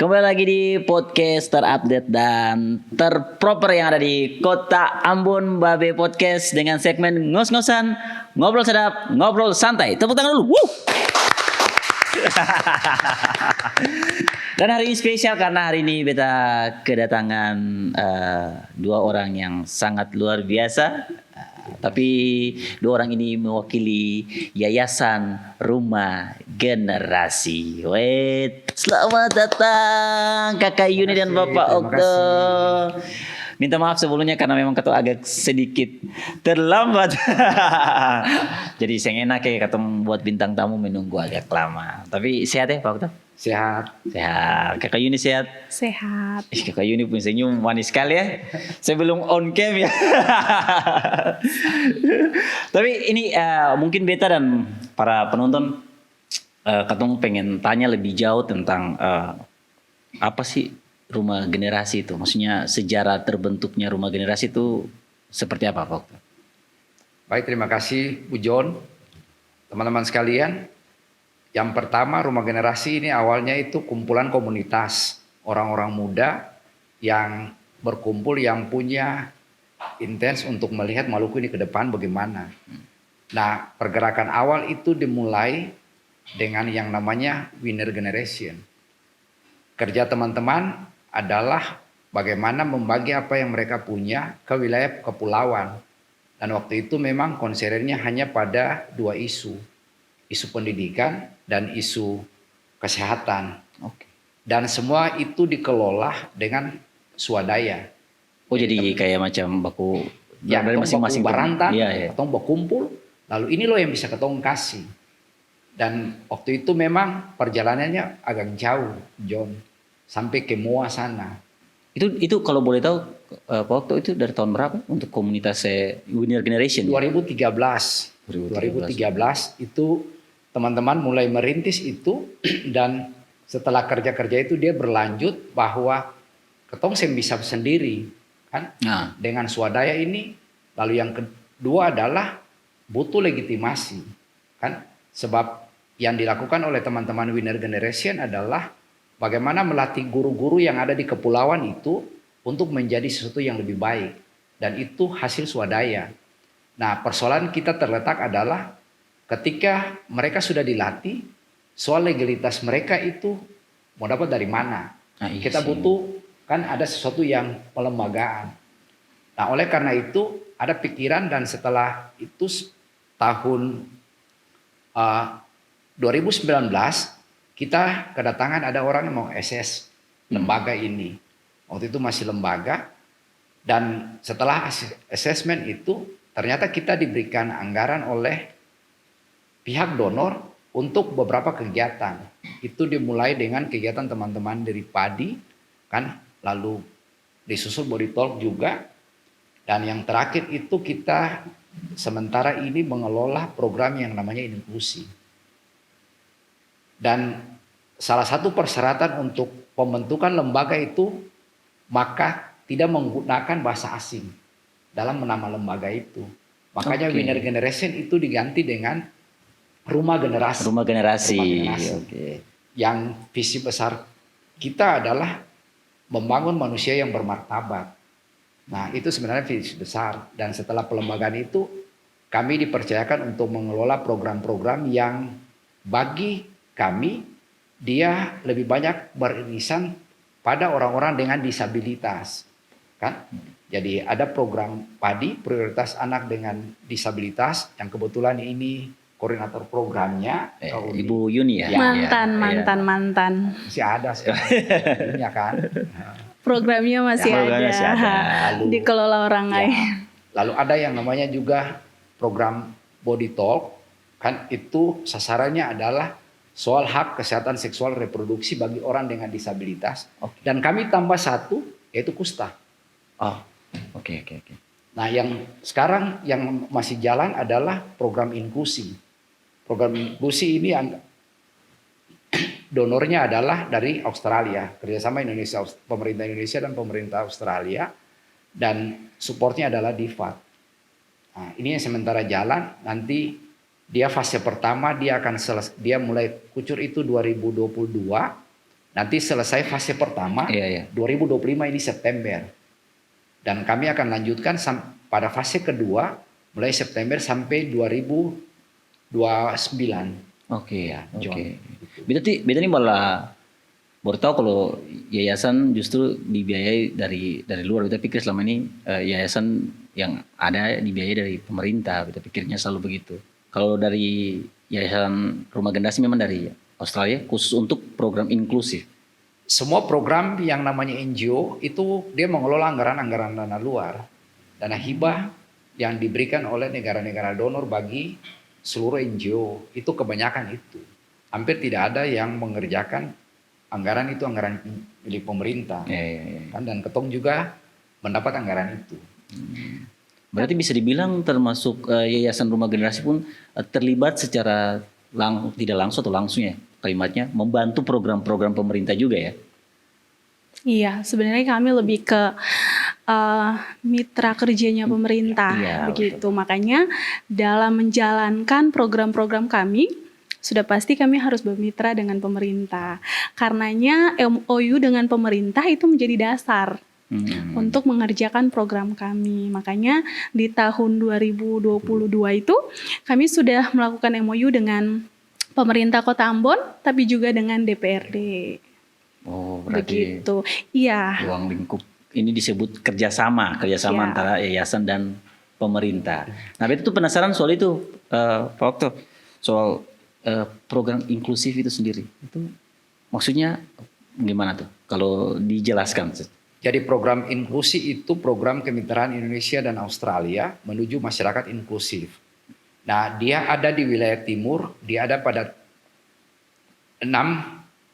Kembali lagi di podcast terupdate dan terproper yang ada di Kota Ambon, Babe Podcast dengan segmen ngos-ngosan, ngobrol sedap, ngobrol santai. Tepuk tangan dulu. Woo! Dan hari ini spesial karena hari ini beta kedatangan dua orang yang sangat luar biasa. Tapi dua orang ini mewakili Yayasan Rumah Generasi. Wait, selamat datang Kakak Yuni dan Bapak Okto. Minta maaf sebelumnya karena memang ketua agak sedikit terlambat. Jadi saya enak ya ketemu buat bintang tamu menunggu agak lama. Tapi sehat ya Pak Okto? Sehat. Sehat. Kakak Yuni sehat? Sehat. Kakak Yuni pun senyum manis sekali ya. Saya belum on cam ya. Tapi ini mungkin beta dan para penonton katong pengen tanya lebih jauh tentang apa sih rumah generasi itu? Maksudnya sejarah terbentuknya rumah generasi itu seperti apa Pak? Baik, terima kasih Bu John. Teman-teman sekalian, yang pertama rumah generasi ini awalnya itu kumpulan komunitas orang-orang muda yang berkumpul yang punya intens untuk melihat Maluku ini ke depan bagaimana. Nah, pergerakan awal itu dimulai dengan yang namanya winner generation. Kerja teman-teman adalah bagaimana membagi apa yang mereka punya ke wilayah kepulauan. Dan waktu itu memang konsentrasinya hanya pada dua isu pendidikan dan isu kesehatan. Oke. Dan semua itu dikelola dengan swadaya. Oh jadi kayak macam baku Ya, dari masing-masing barantan, iya. ketong berkumpul, lalu ini loh yang bisa ketong kasih. Dan waktu itu memang perjalanannya agak jauh, John, sampai ke Moa sana. Itu kalau boleh tahu Pak Okto itu dari tahun berapa untuk komunitas Winner Generation? 2013 itu teman-teman mulai merintis itu dan setelah kerja-kerja itu dia berlanjut bahwa ketong bisa sendiri kan dengan swadaya ini. Lalu yang kedua adalah butuh legitimasi kan, sebab yang dilakukan oleh teman-teman Winner Generation adalah bagaimana melatih guru-guru yang ada di kepulauan itu untuk menjadi sesuatu yang lebih baik, dan itu hasil swadaya. Nah, persoalan kita terletak adalah ketika mereka sudah dilatih, soal legalitas mereka itu mau dapat dari mana? Kita butuh kan ada sesuatu yang pelembagaan. Nah, oleh karena itu ada pikiran, dan setelah itu tahun 2019 kita kedatangan ada orang yang mau SS lembaga ini. Waktu itu masih lembaga, dan setelah assessment itu ternyata kita diberikan anggaran oleh pihak donor untuk beberapa kegiatan. Itu dimulai dengan kegiatan teman-teman dari padi, kan, lalu disusul body talk juga, dan yang terakhir itu kita sementara ini mengelola program yang namanya inklusi. Dan salah satu persyaratan untuk pembentukan lembaga itu maka tidak menggunakan bahasa asing dalam menama lembaga itu. Makanya Winner Generation itu diganti dengan Rumah Generasi. Rumah Generasi. Yang visi besar kita adalah membangun manusia yang bermartabat. Nah, itu sebenarnya visi besar. Dan setelah pelembagaan itu kami dipercayakan untuk mengelola program-program yang bagi kami dia lebih banyak beririsan pada orang-orang dengan disabilitas, kan? Jadi ada program padi prioritas anak dengan disabilitas yang kebetulan ini koordinator programnya Ibu Yuni ya. Mantan. Masih ada sebenarnya kan. Programnya masih ada. Dikelola orang lain. Lalu ada yang namanya juga program Body Talk, kan, itu sasarannya adalah soal hak kesehatan seksual reproduksi bagi orang dengan disabilitas. Dan kami tambah satu yaitu kusta. Oke. Nah, yang sekarang yang masih jalan adalah program inklusi. Program inklusi ini donornya adalah dari Australia, kerjasama Indonesia, pemerintah Indonesia dan pemerintah Australia, dan supportnya adalah DIFAD. Nah, ini yang sementara jalan. Nanti dia fase pertama dia akan dia mulai kucur itu 2022, Nanti selesai fase pertama, Iya, iya. 2025 ini September. Dan kami akan lanjutkan pada fase kedua, mulai September sampai 2029. Oke, Ya, oke. John. Beta nih malah baru tahu kalau yayasan justru dibiayai dari luar. Beta pikir selama ini yayasan yang ada dibiayai dari pemerintah. Beta pikirnya selalu begitu. Kalau dari yayasan Rumah Generasi memang dari Australia khusus untuk program inklusif. Semua program yang namanya NGO itu dia mengelola anggaran-anggaran dana luar, dana hibah yang diberikan oleh negara-negara donor bagi seluruh NGO. Itu kebanyakan itu. Hampir tidak ada yang mengerjakan anggaran itu anggaran milik pemerintah. Ya. Kan, dan Ketong juga mendapat anggaran itu. Berarti bisa dibilang termasuk yayasan Rumah Generasi pun terlibat secara tidak langsung atau langsung ya kalimatnya membantu program-program pemerintah juga ya. Iya, sebenarnya kami lebih ke mitra kerjanya pemerintah, Iya, begitu. Makanya dalam menjalankan program-program kami, sudah pasti kami harus bermitra dengan pemerintah. Karenanya MOU dengan pemerintah itu menjadi dasar untuk mengerjakan program kami. Makanya di tahun 2022 itu kami sudah melakukan MOU dengan pemerintah Kota Ambon, tapi juga dengan DPRD. Oh, berarti Begitu. Iya. ruang lingkup ini disebut kerjasama Ya. antara yayasan dan pemerintah. Nah, itu tuh penasaran soal itu, Pak Okto, soal program inklusif itu sendiri. Itu maksudnya gimana tuh? Kalau dijelaskan. Jadi program inklusi itu program kemitraan Indonesia dan Australia menuju masyarakat inklusif. Nah, dia ada di wilayah timur, dia ada pada 6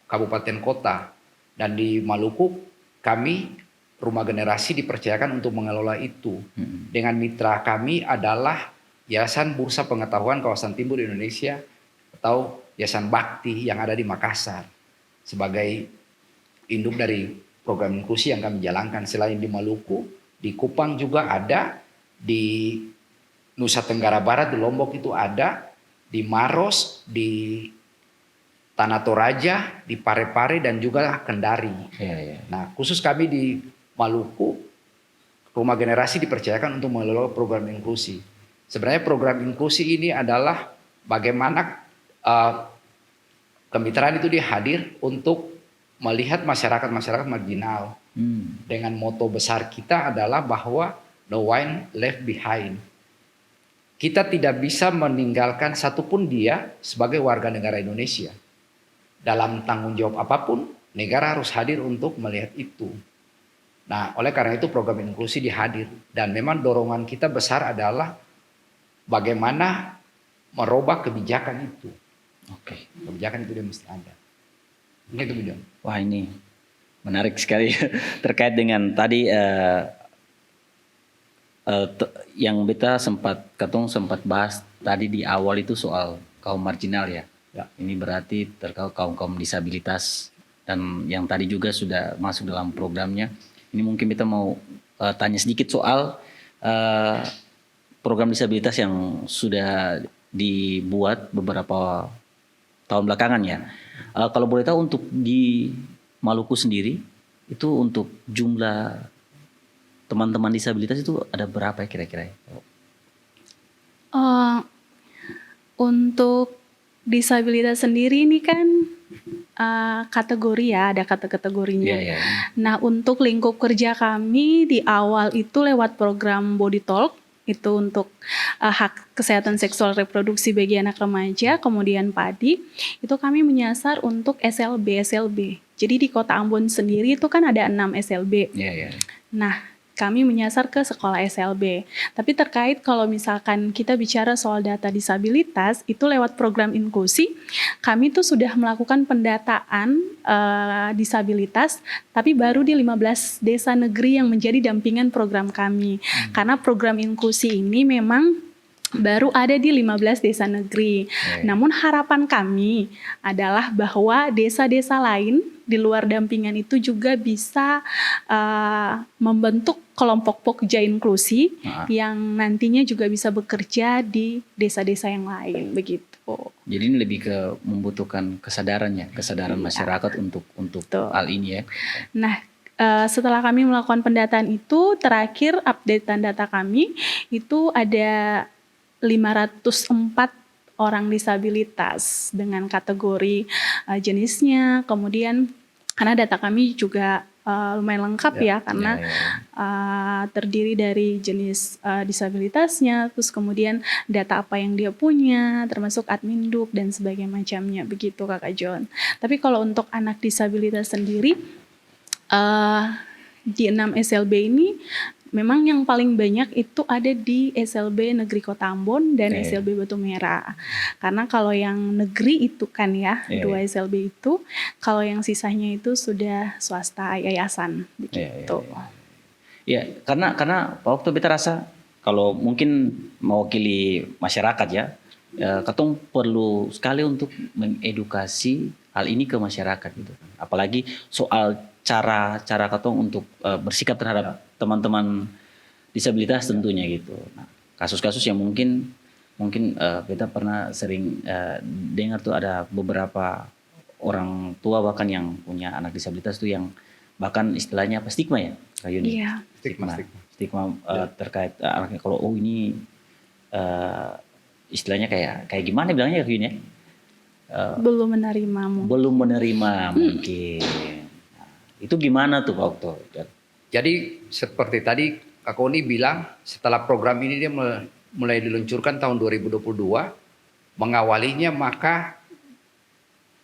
kabupaten kota. Dan di Maluku kami Rumah Generasi dipercayakan untuk mengelola itu. Dengan mitra kami adalah Yayasan Bursa Pengetahuan Kawasan Timur Indonesia atau Yayasan Bakti yang ada di Makassar. Sebagai induk dari program inklusi yang kami jalankan selain di Maluku, di Kupang juga ada, di Nusa Tenggara Barat, di Lombok itu ada, di Maros, di Tanah Toraja, di Parepare dan juga Kendari. Ya. Nah, khusus kami di Maluku, Rumah Generasi dipercayakan untuk mengelola program inklusi. Sebenarnya program inklusi ini adalah bagaimana kemitraan itu dihadir untuk melihat masyarakat-masyarakat marginal. Dengan moto besar kita adalah bahwa no one left behind. Kita tidak bisa meninggalkan satupun dia sebagai warga negara Indonesia. Dalam tanggung jawab apapun, negara harus hadir untuk melihat itu. Nah, oleh karena itu program inklusi dihadir. Dan memang dorongan kita besar adalah bagaimana merubah kebijakan itu. Oke. Kebijakan itu dia mesti ada. Begitu, Bu John. Wah, ini menarik sekali terkait dengan tadi yang beta Katong sempat bahas tadi di awal itu soal kaum marginal ya. Ini berarti terkait kaum disabilitas dan yang tadi juga sudah masuk dalam programnya. Ini mungkin kita mau tanya sedikit soal program disabilitas yang sudah dibuat beberapa tahun belakangan ya. Kalau boleh tahu untuk di Maluku sendiri itu untuk jumlah teman-teman disabilitas itu ada berapa ya kira-kira? Untuk disabilitas sendiri ini kan kategori ya, ada kategorinya. Yeah. Nah, untuk lingkup kerja kami di awal itu lewat program Body Talk, itu untuk hak kesehatan seksual reproduksi bagi anak remaja, kemudian PADI, itu kami menyasar untuk SLB. Jadi di Kota Ambon sendiri itu kan ada 6 SLB. Yeah. Nah, kami menyasar ke sekolah SLB. Tapi terkait kalau misalkan kita bicara soal data disabilitas, itu lewat program inklusi, kami tuh sudah melakukan pendataan disabilitas, tapi baru di 15 desa negeri yang menjadi dampingan program kami. Karena program inklusi ini memang baru ada di 15 desa negeri. Namun harapan kami adalah bahwa desa-desa lain di luar dampingan itu juga bisa membentuk kelompok pokja inklusi yang nantinya juga bisa bekerja di desa-desa yang lain begitu. Jadi ini lebih ke membutuhkan kesadaran masyarakat untuk hal ini ya. Nah, setelah kami melakukan pendataan itu, terakhir updatean data kami itu ada 504 orang disabilitas dengan kategori jenisnya, kemudian karena data kami juga lumayan lengkap ya karena terdiri dari jenis disabilitasnya, terus kemudian data apa yang dia punya, termasuk adminduk dan sebagainya macamnya, begitu Kakak John. Tapi kalau untuk anak disabilitas sendiri, di 6 SLB ini memang yang paling banyak itu ada di SLB Negeri Kota Ambon dan SLB Batu Merah. Karena kalau yang negeri itu kan ya, 2 SLB itu, kalau yang sisanya itu sudah swasta yayasan begitu. Ya, karena Pak Okto beta rasa kalau mungkin mewakili masyarakat ya, Katong perlu sekali untuk mengedukasi hal ini ke masyarakat gitu. Apalagi soal cara Katong untuk bersikap terhadap teman-teman disabilitas tentunya gitu. Nah, kasus-kasus yang mungkin kita pernah sering dengar tuh ada beberapa orang tua bahkan yang punya anak disabilitas tuh yang bahkan istilahnya apa stigma ya, Kak Yuni? Iya. Stigma terkait anaknya kalau ini istilahnya kayak gimana bilangnya Kak Yuni ya? Belum menerima mungkin. Belum menerima mungkin. Nah, itu gimana tuh Pak Okto? Jadi seperti tadi Kak Koni bilang, setelah program ini dia mulai diluncurkan tahun 2022, mengawalinya maka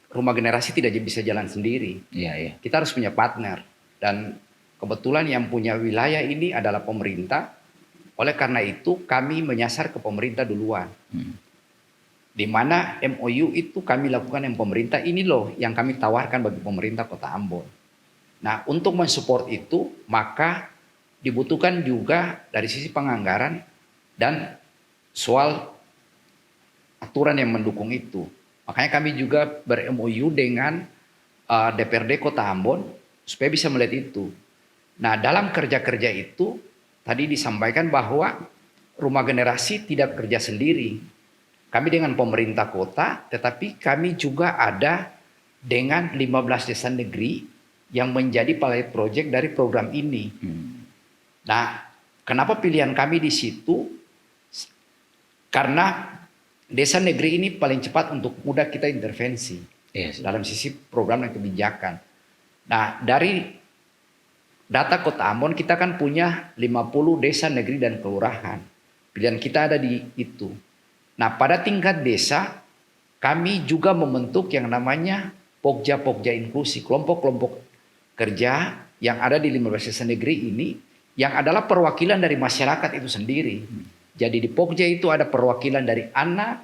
rumah generasi tidak bisa jalan sendiri. Iya. Kita harus punya partner. Dan kebetulan yang punya wilayah ini adalah pemerintah. Oleh karena itu kami menyasar ke pemerintah duluan. Di mana MOU itu kami lakukan yang pemerintah ini loh yang kami tawarkan bagi pemerintah Kota Ambon. Nah, untuk mensupport itu maka dibutuhkan juga dari sisi penganggaran dan soal aturan yang mendukung itu. Makanya kami juga ber-MOU dengan DPRD Kota Ambon supaya bisa melihat itu. Nah, dalam kerja-kerja itu tadi disampaikan bahwa rumah generasi tidak kerja sendiri. Kami dengan pemerintah kota, tetapi kami juga ada dengan 15 desa negeri yang menjadi pilot project dari program ini. Nah, kenapa pilihan kami di situ? Karena desa negeri ini paling cepat untuk mudah kita intervensi dalam sisi program dan kebijakan. Nah, dari data Kota Ambon kita kan punya 50 desa negeri dan kelurahan. Pilihan kita ada di itu. Nah, pada tingkat desa kami juga membentuk yang namanya Pokja Inklusi, kelompok-kelompok kerja yang ada di 15 desa negeri ini yang adalah perwakilan dari masyarakat itu sendiri. Jadi di Pokja itu ada perwakilan dari anak,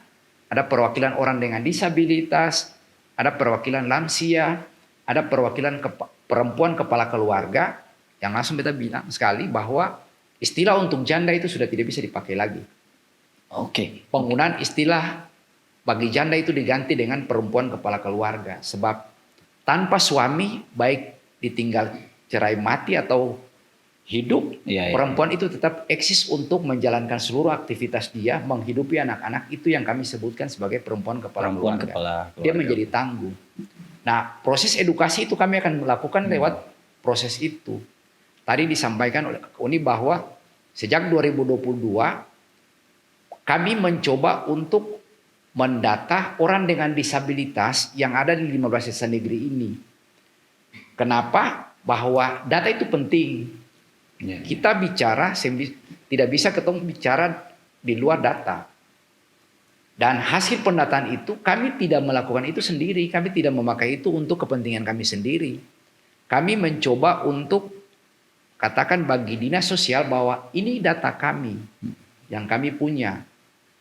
ada perwakilan orang dengan disabilitas, ada perwakilan lansia, ada perwakilan perempuan kepala keluarga yang langsung kita bilang sekali bahwa istilah untuk janda itu sudah tidak bisa dipakai lagi. Penggunaan istilah bagi janda itu diganti dengan perempuan kepala keluarga. Sebab tanpa suami baik ditinggal cerai mati atau hidup, perempuan itu tetap eksis untuk menjalankan seluruh aktivitas dia, menghidupi anak-anak, itu yang kami sebutkan sebagai perempuan kepala keluarga. Dia menjadi tangguh. Nah, proses edukasi itu kami akan melakukan lewat proses itu. Tadi disampaikan oleh Kak Uni bahwa sejak 2022 kami mencoba untuk mendata orang dengan disabilitas yang ada di 15 desa negeri ini. Kenapa? Bahwa data itu penting. Kita bicara, tidak bisa ketemu bicara di luar data. Dan hasil pendataan itu kami tidak melakukan itu sendiri. Kami tidak memakai itu untuk kepentingan kami sendiri. Kami mencoba untuk katakan bagi dinas sosial bahwa ini data kami yang kami punya.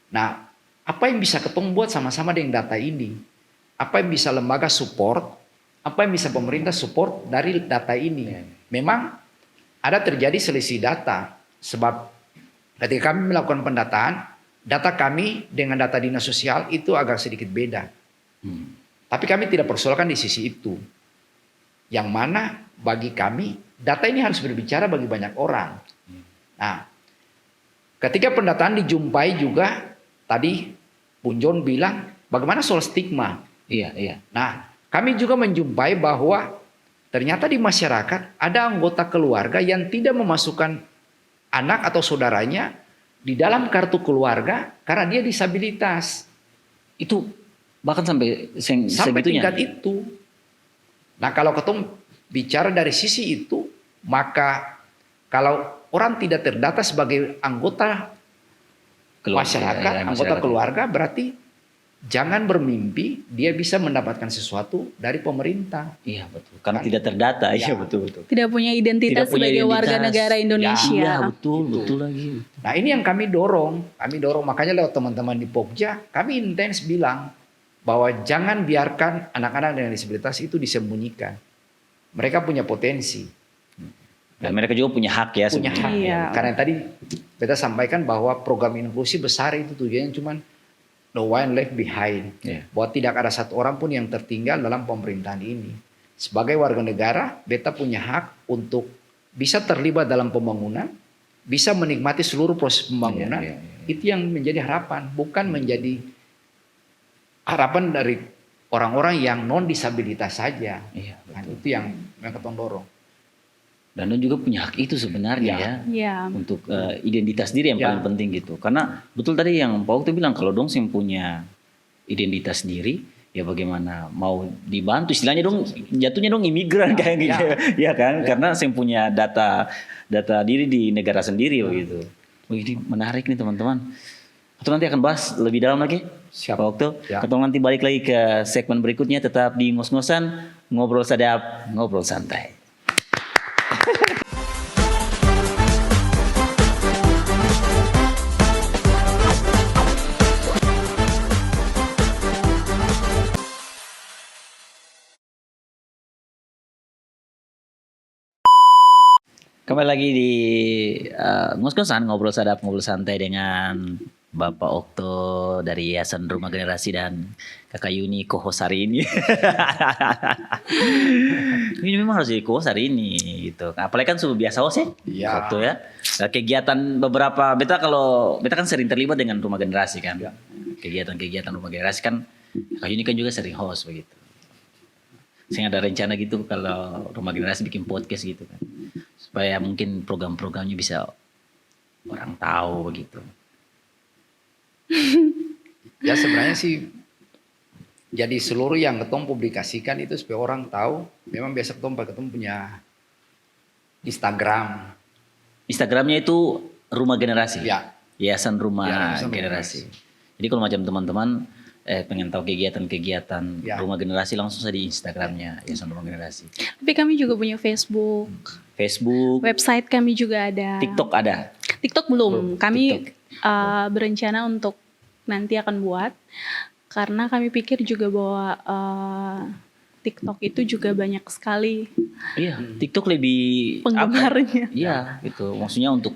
Nah, apa yang bisa ketemu buat sama-sama dengan data ini? Apa yang bisa lembaga support? Apa yang bisa pemerintah support dari data ini? Memang ada terjadi selisih data. Sebab ketika kami melakukan pendataan, data kami dengan data dinas sosial itu agak sedikit beda. Tapi kami tidak persoalkan di sisi itu. Yang mana bagi kami data ini harus berbicara bagi banyak orang. Nah, ketika pendataan dijumpai juga tadi Bung John bilang bagaimana soal stigma. Iya. Nah, kami juga menjumpai bahwa ternyata di masyarakat ada anggota keluarga yang tidak memasukkan anak atau saudaranya di dalam kartu keluarga karena dia disabilitas. Itu bahkan sampai Sampai segitunya. tingkat itu. Nah, kalau ketemu bicara dari sisi itu, maka kalau orang tidak terdata sebagai anggota masyarakat, anggota keluarga, berarti jangan bermimpi dia bisa mendapatkan sesuatu dari pemerintah. Iya betul. Karena tidak terdata. Iya betul. Tidak punya identitas Tidak punya sebagai warga identitas. negara Indonesia. Iya betul lagi. Nah, ini yang kami dorong. Makanya lewat teman-teman di Pokja, kami intens bilang bahwa jangan biarkan anak-anak dengan disabilitas itu disembunyikan. Mereka punya potensi. Dan mereka juga punya hak ya. Punya hak. Iya. Karena tadi kita sampaikan bahwa program inklusi besar itu tujuannya cuma no one left behind. Iya. Bahwa tidak ada satu orang pun yang tertinggal dalam pemerintahan ini. Sebagai warga negara, beta punya hak untuk bisa terlibat dalam pembangunan, bisa menikmati seluruh proses pembangunan. Iya. Itu yang menjadi harapan, bukan menjadi harapan dari orang-orang yang non disabilitas saja. Iya Nah, betul. itu yang kita dorong. Dan lu juga punya hak itu sebenarnya ya. Iya. Untuk identitas diri yang Ya. paling penting gitu. Karena betul tadi yang Pak Okto bilang kalau dong yang punya identitas diri ya bagaimana mau dibantu istilahnya dong jatuhnya dong imigran kayak gitu ya kan karena yang punya data diri di negara sendiri begitu. Oh, ini menarik nih teman-teman. Atau nanti akan bahas lebih dalam lagi. Siap. Pak Okto. Ya. Atau nanti balik lagi ke segmen berikutnya tetap di ngos-ngosan ngobrol sadap ngobrol santai. Kembali lagi di ngos-ngosan ngobrol sadap ngobrol santai dengan Bapak Okto dari Yayasan Rumah Generasi dan Kakak Yuni co-host hari ini. Ini memang harus jadi co-host hari ini gitu. Apalagi kan sudah biasa host ya. Iya. Okto ya. Nah, kegiatan beberapa beta kan sering terlibat dengan Rumah Generasi kan. Ya. Kegiatan Rumah Generasi kan Kakak Yuni kan juga sering host begitu. Saya ada rencana gitu kalau Rumah Generasi bikin podcast gitu kan. Supaya mungkin program-programnya bisa orang tahu begitu. Ya sebenarnya sih jadi seluruh yang ketemu publikasikan itu supaya orang tahu. Memang biasa ketemu punya Instagram. Instagramnya itu Rumah Generasi. Ya. Yayasan Rumah Yayasan Rumah Generasi. Jadi kalau macam teman-teman pengen tahu kegiatan-kegiatan Ya. Rumah Generasi langsung saja di Instagramnya Yayasan Rumah Generasi. Tapi kami juga punya Facebook, website kami juga ada. TikTok ada. TikTok belum. Kami TikTok. berencana untuk nanti akan buat karena kami pikir juga bahwa TikTok itu juga banyak sekali Iya, TikTok lebih penggemarnya. Iya, gitu. Maksudnya untuk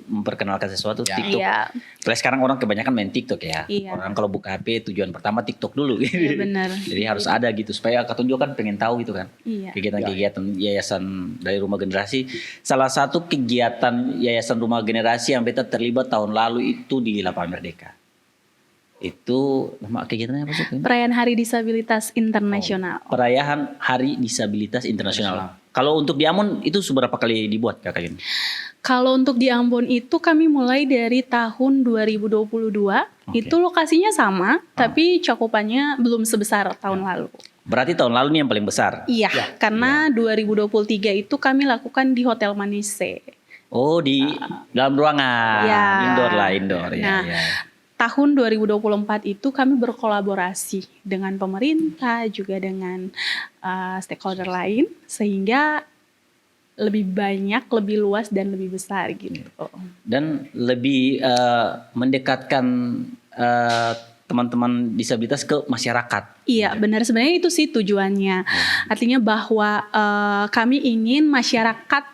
memperkenalkan sesuatu Ya. TikTok. Iya, Soalnya sekarang orang kebanyakan main TikTok ya. Iya. Orang kalau buka HP tujuan pertama TikTok dulu. iya benar. Jadi harus ada gitu supaya Kak Tunjo kan pengen tahu gitu kan. Iya. Kegiatan-kegiatan yayasan dari Rumah Generasi. Salah satu kegiatan Yayasan Rumah Generasi yang beta terlibat tahun lalu itu di Lapangan Merdeka. Itu nama kegiatannya apa sih? Perayaan Hari Disabilitas Internasional. Perayaan Hari Disabilitas Internasional. Kalau untuk di Ambon itu seberapa kali dibuat Kakak Yuni? Kalau untuk di Ambon itu kami mulai dari tahun 2022. Oke. Itu lokasinya sama, tapi cakupannya belum sebesar tahun lalu. Berarti tahun lalu nih yang paling besar. Iya, karena 2023 itu kami lakukan di Hotel Manise. Oh di dalam ruangan, Ya. indoor. Ya, Nah, ya. Tahun 2024 itu kami berkolaborasi dengan pemerintah juga dengan stakeholder lain sehingga lebih banyak, lebih luas dan lebih besar gitu. Dan lebih mendekatkan teman-teman disabilitas ke masyarakat. Iya, benar sebenarnya itu sih tujuannya. Artinya bahwa kami ingin masyarakat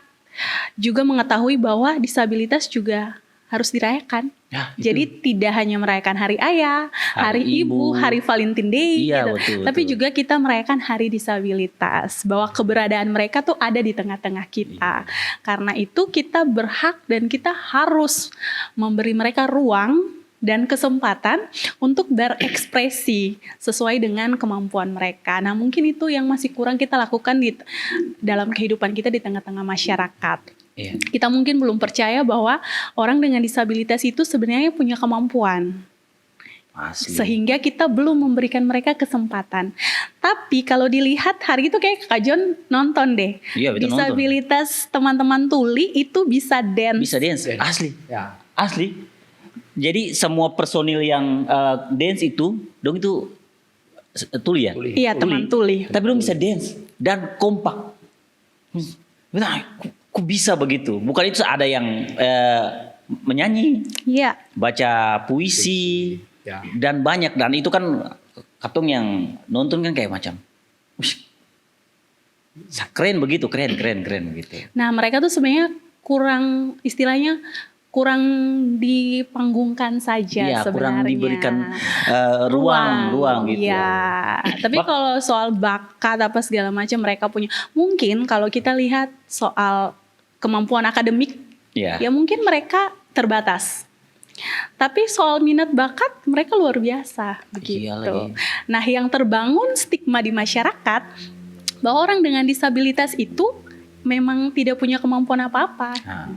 juga mengetahui bahwa disabilitas juga harus dirayakan. Ya, itu. Jadi tidak hanya merayakan hari ayah, hari ibu, hari Valentine Day Iya, gitu. betul, Tapi betul. juga kita merayakan hari disabilitas. Bahwa keberadaan mereka tuh ada di tengah-tengah kita. Karena itu kita berhak dan kita harus memberi mereka ruang dan kesempatan untuk berekspresi sesuai dengan kemampuan mereka. Nah, mungkin itu yang masih kurang kita lakukan di dalam kehidupan kita di tengah-tengah masyarakat. Iya. Kita mungkin belum percaya bahwa orang dengan disabilitas itu sebenarnya punya kemampuan. Asli. Sehingga kita belum memberikan mereka kesempatan. Tapi kalau dilihat hari itu kayak Kak John nonton deh. Iya, betul, nonton. Disabilitas teman-teman tuli itu bisa dance. Bisa dance. Asli. Ya. Asli. Jadi semua personil yang dance itu, dong itu tuli ya? Tuli. Iya, teman tuli. Tapi dong bisa dance dan kompak. Nah, kok bisa begitu? Bukan itu ada yang menyanyi, Iya. baca puisi, Ya. dan banyak. Dan itu kan katong yang nonton kan kayak macam, "Wih, keren begitu, keren begitu. Nah, mereka tuh sebenarnya kurang istilahnya kurang dipanggungkan saja Iya, sebenarnya. kurang diberikan ruang gitu. Iya. Tapi kalau soal bakat apa segala macam mereka punya. Mungkin kalau kita lihat soal kemampuan akademik, Iya. ya mungkin mereka terbatas. Tapi soal minat bakat mereka luar biasa begitu. Iya lagi. Nah, yang terbangun stigma di masyarakat bahwa orang dengan disabilitas itu memang tidak punya kemampuan apa-apa. Nah,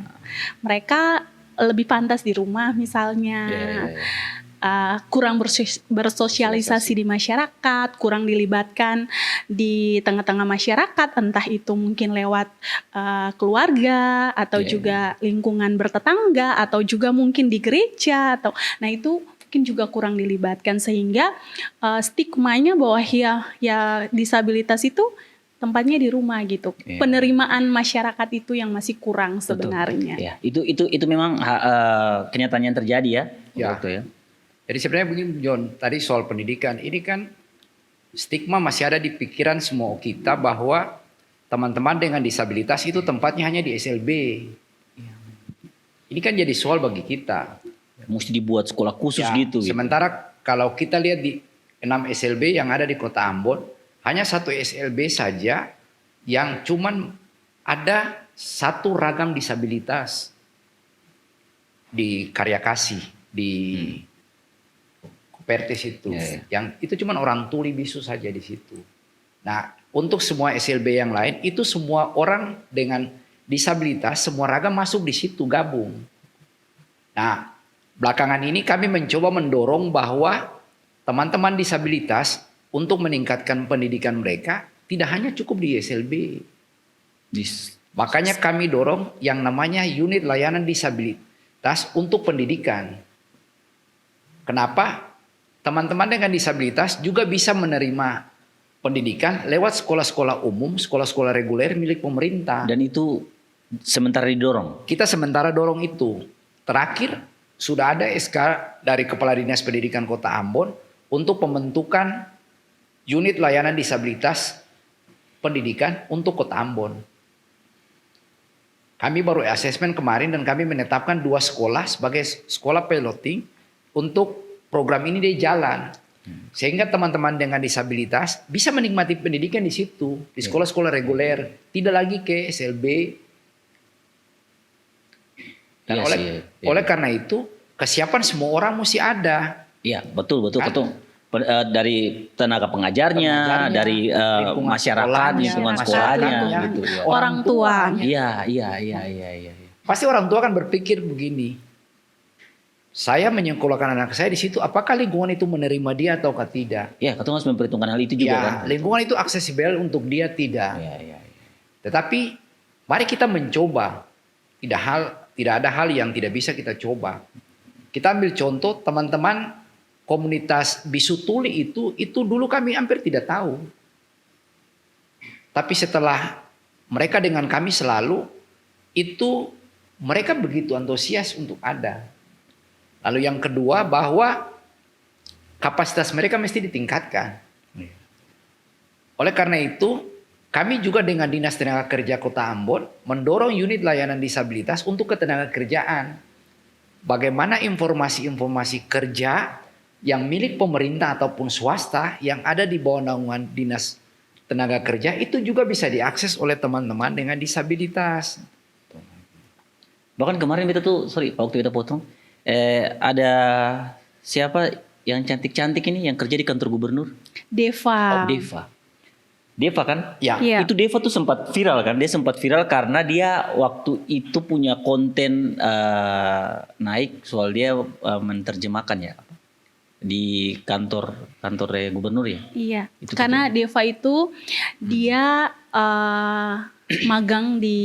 Mereka lebih pantas di rumah misalnya. iya. Kurang bersosialisasi di masyarakat, kurang dilibatkan di tengah-tengah masyarakat, entah itu mungkin lewat keluarga atau Iya, juga lingkungan bertetangga atau juga mungkin di gereja atau nah itu mungkin juga kurang dilibatkan sehingga stigmanya bahwa ya disabilitas itu tempatnya di rumah gitu. Iya. Penerimaan masyarakat itu yang masih kurang sebenarnya. Ya, itu memang kenyataan yang terjadi ya. Ya. Waktu ya. Jadi sebenarnya begini John, tadi soal pendidikan, ini kan stigma masih ada di pikiran semua kita bahwa teman-teman dengan disabilitas itu tempatnya hanya di SLB. Ini kan jadi soal bagi kita. Mesti dibuat sekolah khusus Ya, gitu. sementara kalau kita lihat di 6 SLB yang ada di Kota Ambon, hanya satu SLB saja yang cuman ada satu ragam disabilitas di Karya Kasih, di Pertis itu. Ya, ya. Yang itu cuman orang tuli bisu saja di situ. Nah, untuk semua SLB yang lain itu semua orang dengan disabilitas, semua ragam masuk di situ gabung. Nah, belakangan ini kami mencoba mendorong bahwa teman-teman disabilitas untuk meningkatkan pendidikan mereka tidak hanya cukup di SLB. Makanya kami dorong yang namanya unit layanan disabilitas untuk pendidikan. Kenapa? Teman-teman dengan disabilitas juga bisa menerima pendidikan lewat sekolah-sekolah umum, sekolah-sekolah reguler milik pemerintah. Dan itu sementara didorong. Kita sementara dorong itu. Terakhir sudah ada SK dari Kepala Dinas Pendidikan Kota Ambon untuk pembentukan unit layanan disabilitas pendidikan untuk Kota Ambon. Kami baru asesmen kemarin dan kami menetapkan 2 sekolah sebagai sekolah piloting untuk program ini di jalan. Sehingga teman-teman dengan disabilitas bisa menikmati pendidikan di situ, di sekolah-sekolah reguler, tidak lagi ke SLB. Dan Iya sih, oleh karena itu, kesiapan semua orang mesti ada. Iya, betul. Kan? Dari tenaga pengajarnya, dari lingkungan masyarakat, sekolahnya, lingkungan masyarakatnya, sekolahnya gitu ya. Orang tua. Iya. Pasti orang tua kan berpikir begini. Saya menyekolahkan anak saya di situ, apakah lingkungan itu menerima dia ataukah tidak? Ya, kita harus memperhitungkan hal itu juga kan. Ya, lingkungan itu aksesibel untuk dia tidak. Iya. Tetapi mari kita mencoba. Tidak ada hal yang tidak bisa kita coba. Kita ambil contoh teman-teman komunitas bisu tuli itu dulu kami hampir tidak tahu. Tapi setelah mereka dengan kami selalu, itu mereka begitu antusias untuk ada. Lalu yang kedua bahwa kapasitas mereka mesti ditingkatkan. Oleh karena itu, kami juga dengan Dinas Tenaga Kerja Kota Ambon mendorong unit layanan disabilitas untuk ketenaga kerjaan. bagaimana informasi-informasi kerja yang milik pemerintah ataupun swasta yang ada di bawah naungan Dinas Tenaga Kerja itu juga bisa diakses oleh teman-teman dengan disabilitas. Bahkan kemarin kita tuh, sorry Pak, waktu kita potong, ada siapa yang cantik-cantik ini yang kerja di kantor gubernur? Deva. Deva. Deva kan? Ya, Iya. Itu Deva tuh sempat viral kan? Dia sempat viral karena dia waktu itu punya konten naik soal dia menerjemahkan ya di kantor gubernur ya. Iya, Itu karena Deva itu dia magang di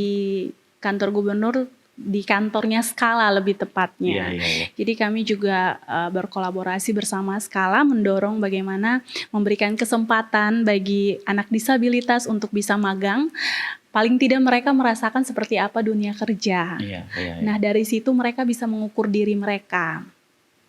kantor gubernur, di kantornya Skala lebih tepatnya. Iya. Jadi kami juga berkolaborasi bersama Skala mendorong bagaimana memberikan kesempatan bagi anak disabilitas untuk bisa magang. Paling tidak mereka merasakan seperti apa dunia kerja. Iya. Nah, dari situ mereka bisa mengukur diri mereka.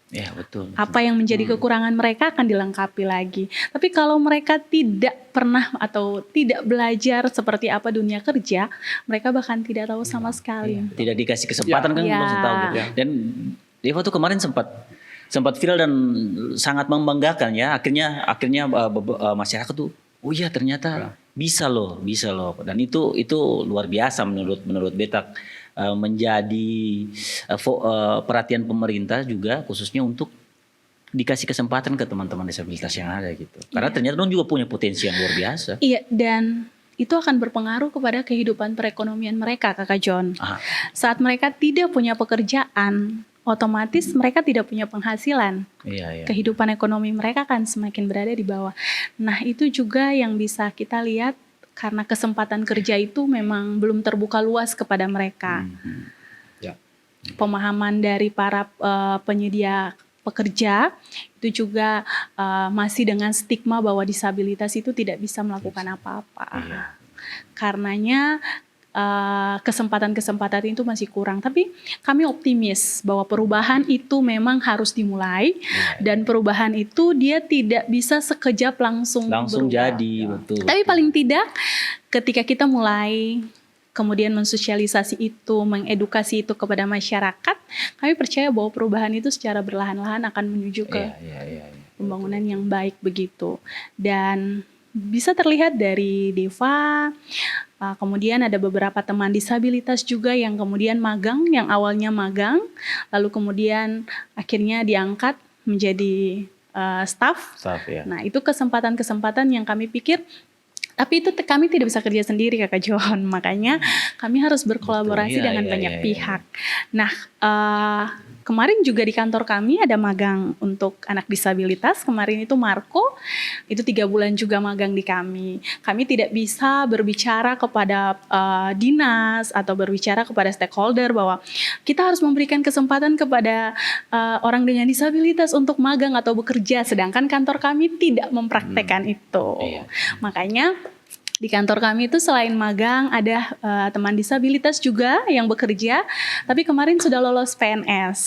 Iya, betul. Apa yang menjadi kekurangan mereka akan dilengkapi lagi. Tapi kalau mereka tidak pernah atau tidak belajar seperti apa dunia kerja, mereka bahkan tidak tahu sama sekali. Tidak dikasih kesempatan kan Ya. langsung tahu. Ya. Dan Deva tuh kemarin sempat viral dan sangat membanggakan ya. Akhirnya masyarakat tuh, oh iya ternyata bisa loh. Dan itu luar biasa menurut Betak. Menjadi perhatian pemerintah juga khususnya untuk dikasih kesempatan ke teman-teman disabilitas yang ada gitu. Karena ternyata dong juga punya potensi yang luar biasa. Iya, dan itu akan berpengaruh kepada kehidupan perekonomian mereka, Kakak John. Ah, Saat mereka tidak punya pekerjaan, otomatis mereka tidak punya penghasilan. iya. Kehidupan ekonomi mereka akan semakin berada di bawah. Nah, itu juga yang bisa kita lihat karena kesempatan kerja itu memang belum terbuka luas kepada mereka. ya. Pemahaman dari para penyedia pekerja itu juga masih dengan stigma bahwa disabilitas itu tidak bisa melakukan apa-apa. Iya. Karenanya kesempatan-kesempatan itu masih kurang. Tapi kami optimis bahwa perubahan itu memang harus dimulai dan perubahan itu dia tidak bisa sekejap langsung berubah. jadi betul. Tapi paling tidak ketika kita mulai kemudian mensosialisasi itu, mengedukasi itu kepada masyarakat, kami percaya bahwa perubahan itu secara berlahan-lahan akan menuju ke Iya. pembangunan yang baik begitu. Dan bisa terlihat dari Deva, kemudian ada beberapa teman disabilitas juga yang kemudian magang, yang awalnya magang, lalu kemudian akhirnya diangkat menjadi staff. Ya. Nah, itu kesempatan-kesempatan yang kami pikir, tapi itu kami tidak bisa kerja sendiri, Kakak John. Makanya kami harus berkolaborasi Betul, iya, dengan iya, banyak iya, pihak. Nah, kemarin juga di kantor kami ada magang untuk anak disabilitas. Kemarin itu Marco, itu 3 bulan juga magang di kami. Kami tidak bisa berbicara kepada dinas atau berbicara kepada stakeholder bahwa kita harus memberikan kesempatan kepada orang dengan disabilitas untuk magang atau bekerja, sedangkan kantor kami tidak mempraktekkan itu. Iya. Makanya di kantor kami itu selain magang ada teman disabilitas juga yang bekerja, tapi kemarin sudah lolos PNS.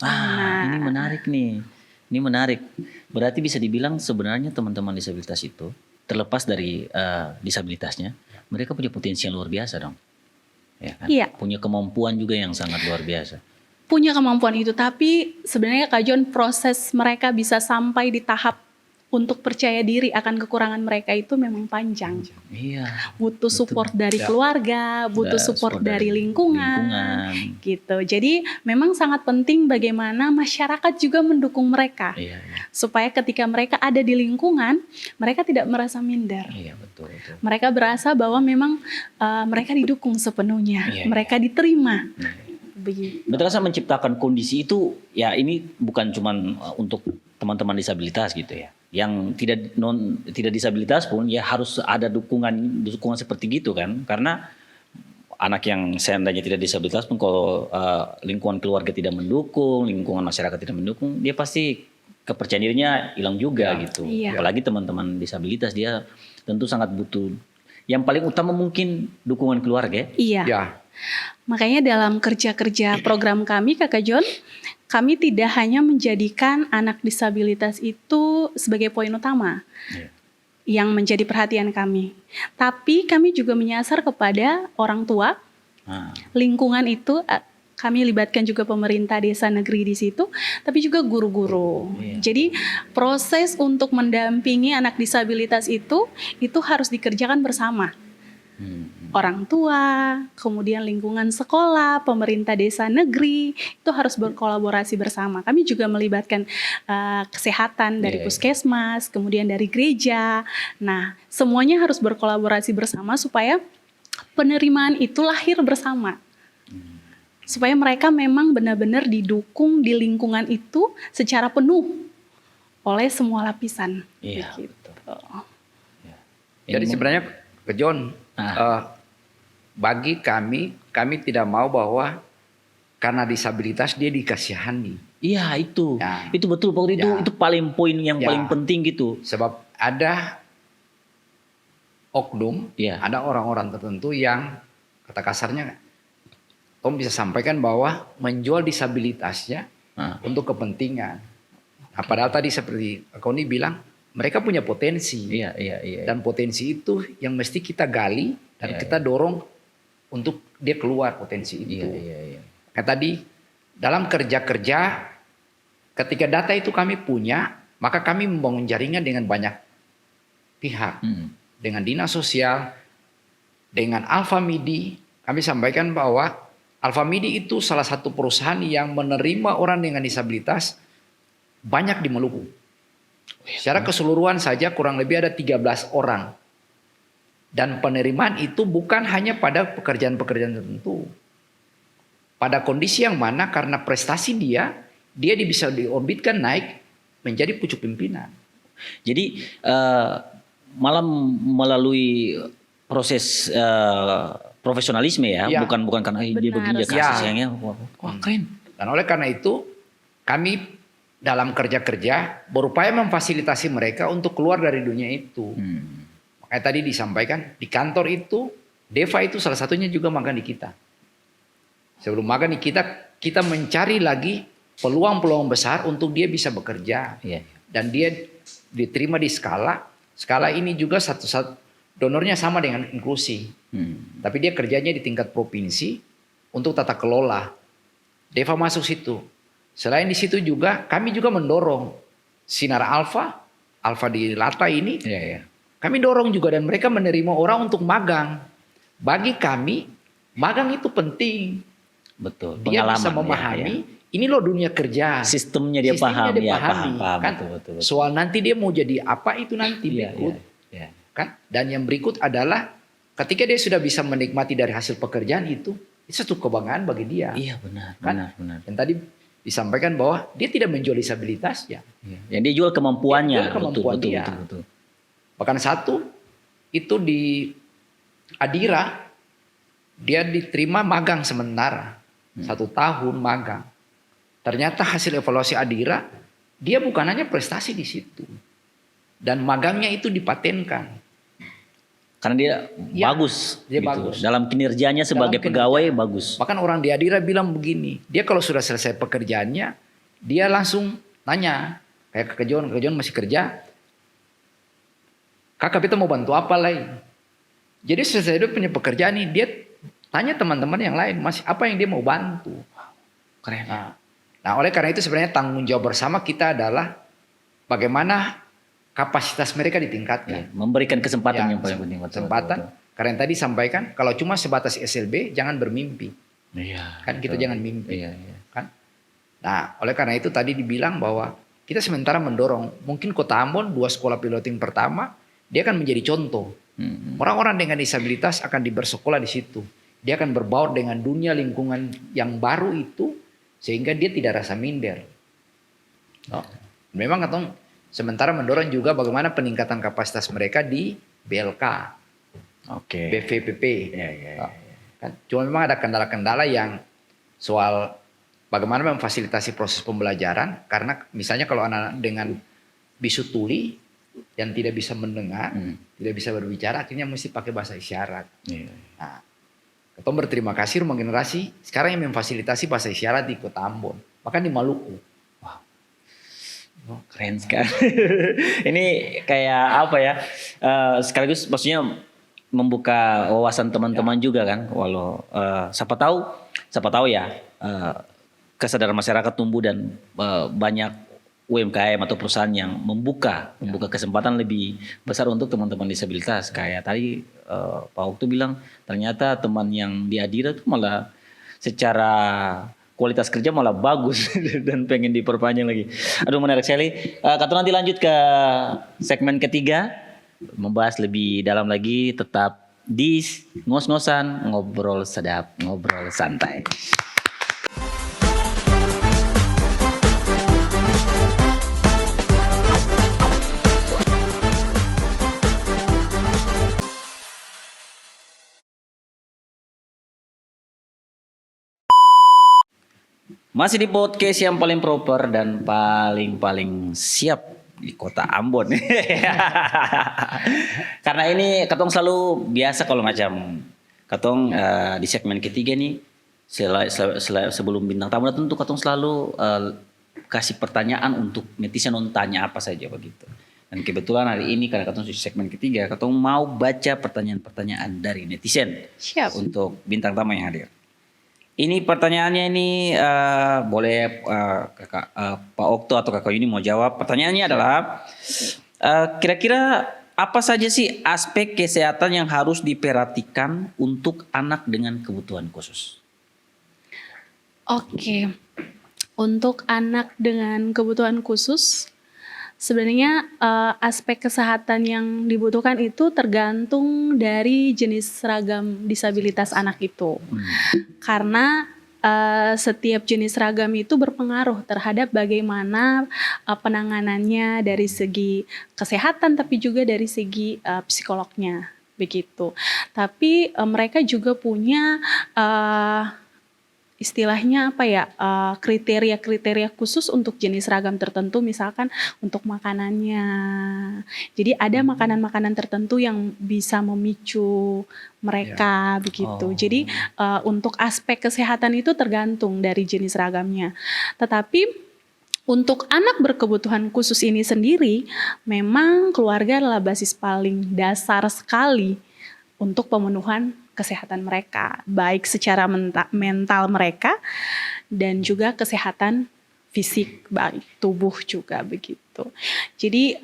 Ini menarik nih. Ini menarik. Berarti bisa dibilang sebenarnya teman-teman disabilitas itu terlepas dari disabilitasnya, mereka punya potensi yang luar biasa dong. Ya kan? Iya. Punya kemampuan juga yang sangat luar biasa. Punya kemampuan itu, tapi sebenarnya Kak John, proses mereka bisa sampai di tahap untuk percaya diri akan kekurangan mereka itu memang panjang. Iya. Butuh support dari keluarga, butuh support dari lingkungan, gitu. Jadi memang sangat penting bagaimana masyarakat juga mendukung mereka, Iya. supaya ketika mereka ada di lingkungan, mereka tidak merasa minder. Iya, betul. Mereka berasa bahwa memang mereka didukung sepenuhnya, Iya, mereka diterima. Begitu. Betul, menciptakan kondisi itu ya ini bukan cuma untuk teman-teman disabilitas gitu ya. Yang tidak disabilitas pun ya harus ada dukungan seperti gitu kan. Karena anak yang seandainya tidak disabilitas pun kalau lingkungan keluarga tidak mendukung, lingkungan masyarakat tidak mendukung, dia pasti kepercayaan dirinya hilang juga gitu. Iya. Apalagi teman-teman disabilitas, dia tentu sangat butuh. Yang paling utama mungkin dukungan keluarga. Iya. Ya. Makanya dalam kerja-kerja program kami, Kakak John, kami tidak hanya menjadikan anak disabilitas itu sebagai poin utama yang menjadi perhatian kami. Tapi kami juga menyasar kepada orang tua, lingkungan itu, Kami libatkan juga pemerintah desa negeri di situ, tapi juga guru-guru. Iya. Jadi proses untuk mendampingi anak disabilitas itu harus dikerjakan bersama. Orang tua, kemudian lingkungan sekolah, pemerintah desa negeri, itu harus berkolaborasi bersama. Kami juga melibatkan kesehatan dari Iya. puskesmas, kemudian dari gereja. Nah, semuanya harus berkolaborasi bersama supaya penerimaan itu lahir bersama. Supaya mereka memang benar-benar didukung di lingkungan itu secara penuh oleh semua lapisan. Iya, Begitu. Jadi sebenarnya ke John, bagi kami tidak mau bahwa karena disabilitas dia dikasihani. Iya itu, Ya. itu betul Pak. Ya. Itu paling poin yang Ya. paling penting gitu. Sebab ada oknum, Ya. ada orang-orang tertentu yang kata kasarnya, Tom bisa sampaikan bahwa menjual disabilitasnya untuk kepentingan. Nah, padahal tadi seperti Koni bilang, mereka punya potensi. Iya. Dan potensi itu yang mesti kita gali dan kita dorong untuk dia keluar potensi itu. Iya. Kayak tadi dalam kerja-kerja ketika data itu kami punya, maka kami membangun jaringan dengan banyak pihak. Dengan dinas sosial, dengan Alfa Midi, kami sampaikan bahwa Alfa Midi itu salah satu perusahaan yang menerima orang dengan disabilitas banyak di Maluku. Secara keseluruhan saja kurang lebih ada 13 orang. Dan penerimaan itu bukan hanya pada pekerjaan-pekerjaan tertentu. Pada kondisi yang mana karena prestasi dia bisa diorbitkan naik menjadi pucuk pimpinan. Jadi malam melalui proses profesionalisme ya, Ya. bukan karena dia Benar. begini ya kasih Ya. sayangnya. Wah keren. Dan oleh karena itu kami dalam kerja-kerja berupaya memfasilitasi mereka untuk keluar dari dunia itu. Makanya tadi disampaikan di kantor itu Deva itu salah satunya juga magang di kita. Sebelum magang di kita mencari lagi peluang-peluang besar untuk dia bisa bekerja. Iya. Dan dia diterima di skala. Skala ini juga satu donornya sama dengan inklusi. Tapi dia kerjanya di tingkat provinsi untuk tata kelola. Deva masuk situ. Selain di situ juga kami juga mendorong Sinar Alfa di Lata ini. Iya. Kami dorong juga dan mereka menerima orang untuk magang. Bagi kami magang itu penting. Betul. Dia bisa Pengalaman, memahami ya. ini loh dunia kerja. Sistemnya dia paham. Dia Ya, pahami, paham. kan? Betul. Soal nanti dia mau jadi apa itu nanti berikut. Iya. Kan? Dan yang berikut adalah ketika dia sudah bisa menikmati dari hasil pekerjaan itu satu kebanggaan bagi dia. Iya benar. Kan? Benar. Dan tadi disampaikan bahwa dia tidak menjual disabilitas ya. Iya. Yang dia jual kemampuannya. Dia jual kemampuan betul, dia. betul. Bahkan satu itu di Adira dia diterima magang sementara 1 tahun magang. Ternyata hasil evaluasi Adira dia bukan hanya prestasi di situ dan magangnya itu dipatenkan. Karena dia Ya, bagus. dia gitu. bagus. Dalam kinerjanya sebagai Dalam pegawai kinerja. bagus. Bahkan orang di Adira bilang begini, dia kalau sudah selesai pekerjaannya dia langsung tanya kayak ke Kejon masih kerja. Kakak kita mau bantu apa lain? Jadi selesai dia punya pekerjaan nih, dia tanya teman-teman yang lain, masih apa yang dia mau bantu. Keren. Nah, oleh karena itu sebenarnya tanggung jawab bersama kita adalah bagaimana kapasitas mereka Ya, ditingkatkan. memberikan kesempatan Ya, yang paling penting. Betul, kesempatan. betul. Karena yang tadi sampaikan, kalau cuma sebatas SLB, jangan bermimpi. Iya. Kan kita jangan mimpi. Iya. Kan? Nah, oleh karena itu tadi dibilang bahwa kita sementara mendorong, mungkin Kota Ambon 2 sekolah piloting pertama, dia akan menjadi contoh. Orang-orang dengan disabilitas akan bersekolah di situ. Dia akan berbaur dengan dunia lingkungan yang baru itu sehingga dia tidak rasa minder. No. Memang katong sementara mendorong juga bagaimana peningkatan kapasitas mereka di BLK, Oke. BVPP. Iya. No. Kan? Cuma memang ada kendala-kendala yang soal bagaimana memfasilitasi proses pembelajaran karena misalnya kalau anak dengan bisu tuli yang tidak bisa mendengar, tidak bisa berbicara, akhirnya mesti pakai bahasa isyarat. Iya. Nah, kita berterima kasih rumah generasi sekarang yang memfasilitasi bahasa isyarat di Kota Ambon, bahkan di Maluku. Keren sekali. Ini kayak apa ya? Sekaligus maksudnya membuka wawasan teman-teman juga kan. Walau siapa tahu siapa tahu ya kesadaran masyarakat tumbuh dan banyak UMKM atau perusahaan yang membuka kesempatan lebih besar untuk teman-teman disabilitas. Kayak tadi Pak Okto bilang ternyata teman yang di Adira itu malah secara kualitas kerja malah bagus dan pengen diperpanjang lagi. Aduh menarik sekali. Kata nanti lanjut ke segmen ketiga, membahas lebih dalam lagi, tetap di ngos-ngosan, ngobrol sedap, ngobrol santai. Masih di podcast yang paling proper dan paling siap di kota Ambon. Karena ini Katong selalu biasa kalau macam Katong di segmen ketiga nih sebelum bintang tamu datang tuh Katong selalu kasih pertanyaan untuk netizen untuk tanya apa saja begitu. Dan kebetulan hari ini karena Katong di segmen ketiga, Katong mau baca pertanyaan-pertanyaan dari netizen. Siap. Untuk bintang tamu yang hadir. Ini pertanyaannya ini boleh Pak Okto atau Kakak Yuni mau jawab. Pertanyaannya adalah kira-kira apa saja sih aspek kesehatan yang harus diperhatikan untuk anak dengan kebutuhan khusus? Oke, untuk anak dengan kebutuhan khusus, sebenarnya aspek kesehatan yang dibutuhkan itu tergantung dari jenis seragam disabilitas anak itu. Karena setiap jenis seragam itu berpengaruh terhadap bagaimana penanganannya dari segi kesehatan, tapi juga dari segi psikolognya, begitu. Tapi mereka juga punya istilahnya apa ya, kriteria-kriteria khusus untuk jenis seragam tertentu, misalkan untuk makanannya. Jadi ada makanan-makanan tertentu yang bisa memicu mereka begitu. Jadi untuk aspek kesehatan itu tergantung dari jenis seragamnya. Tetapi untuk anak berkebutuhan khusus ini sendiri, memang keluarga adalah basis paling dasar sekali untuk pemenuhan kesehatan mereka, baik secara mental mereka dan juga kesehatan fisik, baik tubuh juga begitu. Jadi